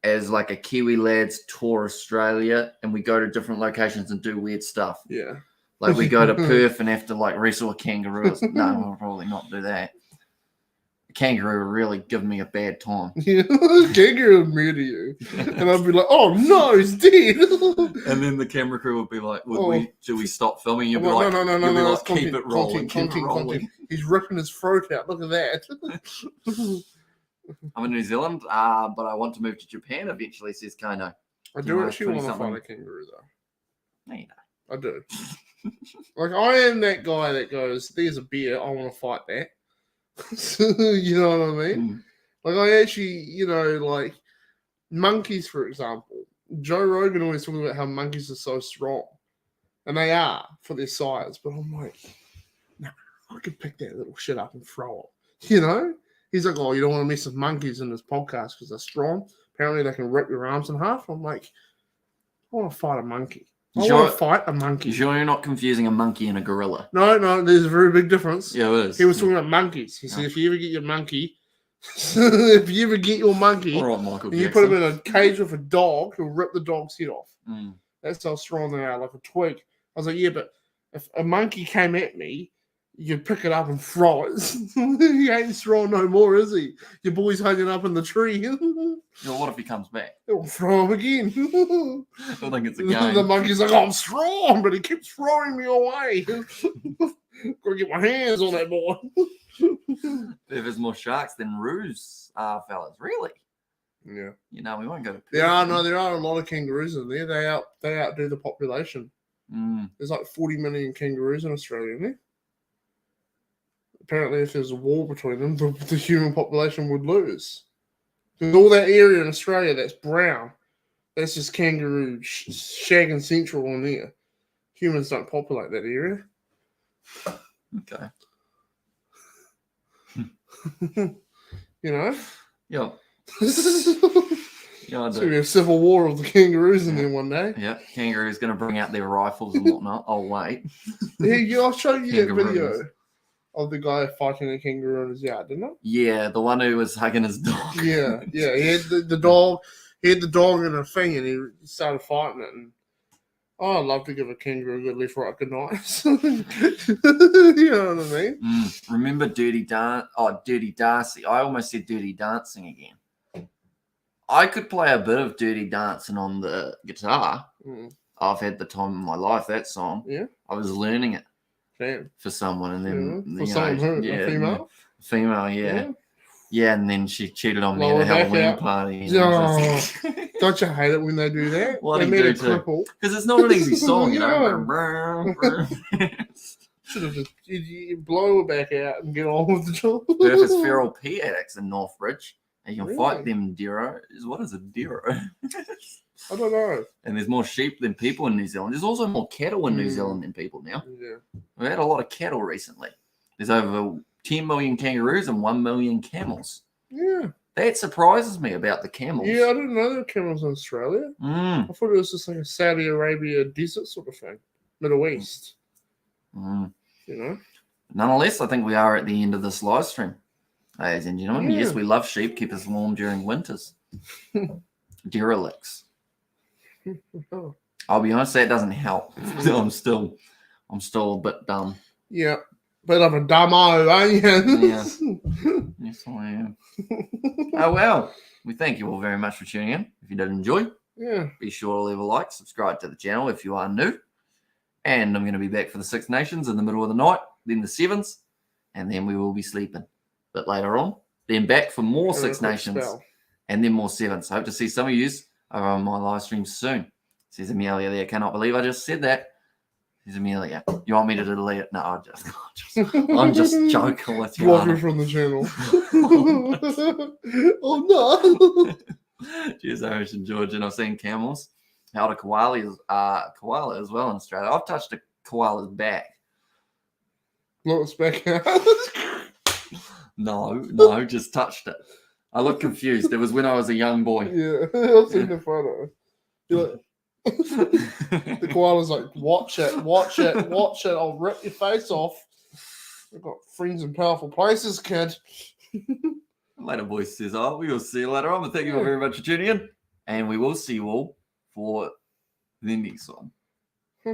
as like a Kiwi lads tour Australia, and we go to different locations and do weird stuff. Yeah. Like we go to Perth and have to like wrestle a kangaroo. No, we'll probably not do that. A kangaroo would really give me a bad time. Kangaroo would murder you. And I'd be like, oh no, he's dead. And then the camera crew would be like, "Should we stop filming?" You'd be I'm like, no, you'd be that's like, keep it rolling, keep it rolling. He's ripping his throat out. Look at that. I'm in New Zealand, but I want to move to Japan eventually, says Kano. I You do know, actually want to 20-something. fight a kangaroo, though. No, you don't. I do. Like, I am that guy that goes, there's a bear, I want to fight that. You know what I mean? Mm. Like, I actually, like, monkeys, for example. Joe Rogan always talks about how monkeys are so strong. And they are, for their size. But I'm like, no, I could pick that little shit up and throw it. You know, he's like, oh, you don't want to mess with monkeys in this podcast because they're strong. Apparently, they can rip your arms in half. I'm like, I want to fight a monkey. I want to fight a monkey. You sure you're not confusing a monkey and a gorilla? No, there's a very big difference. Yeah, it is. He was talking about monkeys. He said, if you ever get your monkey, if you ever get your monkey, All right, Michael and you put him in a cage with a dog, he'll rip the dog's head off. That's how strong they are, like a twig. I was like, yeah, but if a monkey came at me, you'd pick it up and throw it. He ain't strong no more, is he? Your boy's hanging up in the tree. Well, what if he comes back? It'll throw him again. I think it's a game. The monkey's like, oh, I'm strong, but he keeps throwing me away. Gotta get my hands on that boy. If there's more sharks than roos, fellas, really? Yeah. You know, we won't go to There are a lot of kangaroos in there. They outdo the population. There's like 40 million kangaroos in Australia, isn't there? Apparently, if there's a war between them, the human population would lose. There's all that area in Australia that's brown. That's just kangaroo shagging central on there. Humans don't populate that area. Okay. You know? Yeah. Yeah, I It's do. going to be a civil war of the kangaroos in there one day. Yeah, kangaroo's going to bring out their rifles and whatnot. Oh, wait. Yeah, I'll show you that Kangaroos. video of the guy fighting a kangaroo in his yard, didn't I? Yeah, the one who was hugging his dog. Yeah. He had the dog. He had the dog in a thing, and he started fighting it. And I'd love to give a kangaroo a good left, right, good night. You know what I mean? Remember Dirty Darcy? I almost said Dirty Dancing again. I could play a bit of Dirty Dancing on the guitar. I've had the time of my life, that song. Yeah. I was learning it Damn. for someone, and then For someone who, a female? Female, yeah. Yeah, and then she cheated on me Lower at a back Halloween out. party. Oh, don't you hate it when they do that? What They do made you a do too? cripple. Because it's not an easy song, you Yeah. know. Should have just you blow her back out and get on with the job. Surface feral pea addicts in Northbridge. And you can Really? fight them Dero. What is a Dero? I don't know. And there's more sheep than people in New Zealand. There's also more cattle in New Zealand than people now. Yeah. We've had a lot of cattle recently. There's over 10 million kangaroos and 1 million camels. Yeah. That surprises me about the camels. Yeah, I didn't know there were camels in Australia. I thought it was just like a Saudi Arabia desert sort of thing. Middle East. You know? Nonetheless, I think we are at the end of this live stream. Ladies and gentlemen, Yeah. yes, we love sheep, keep us warm during winters. Derelicts. Oh. I'll be honest, that doesn't help. I'm still a bit dumb. Yeah. Bit of a dumbo, ain't you? Yeah. Yes, I am. Oh, well. We thank you all very much for tuning in. If you did enjoy, Yeah. be sure to leave a like, subscribe to the channel if you are new. And I'm going to be back for the Six Nations in the middle of the night, then the Sevens, and then we will be sleeping a bit later on. Then back for more Have a Six quick Nations, spell. and then more Sevens. Hope to see some of you on my live stream soon. Says Amelia there. Cannot believe I just said that. Says Amelia. You want me to delete it? No, I'm just joking with you. Block Anna. her from the channel. Oh no. Cheers, Irish and George. And I've seen camels. Held a koala as well in Australia. I've touched a koala's back. Blow us back out. No, just touched it. I look confused. It was when I was a young boy. Yeah, I've seen the photo. You're like, the koala's like, watch it, I'll rip your face off. I've got friends in powerful places, kid. Later, boys says, oh, we will see you later on. But thank you all very much for tuning in. And we will see you all for the next one.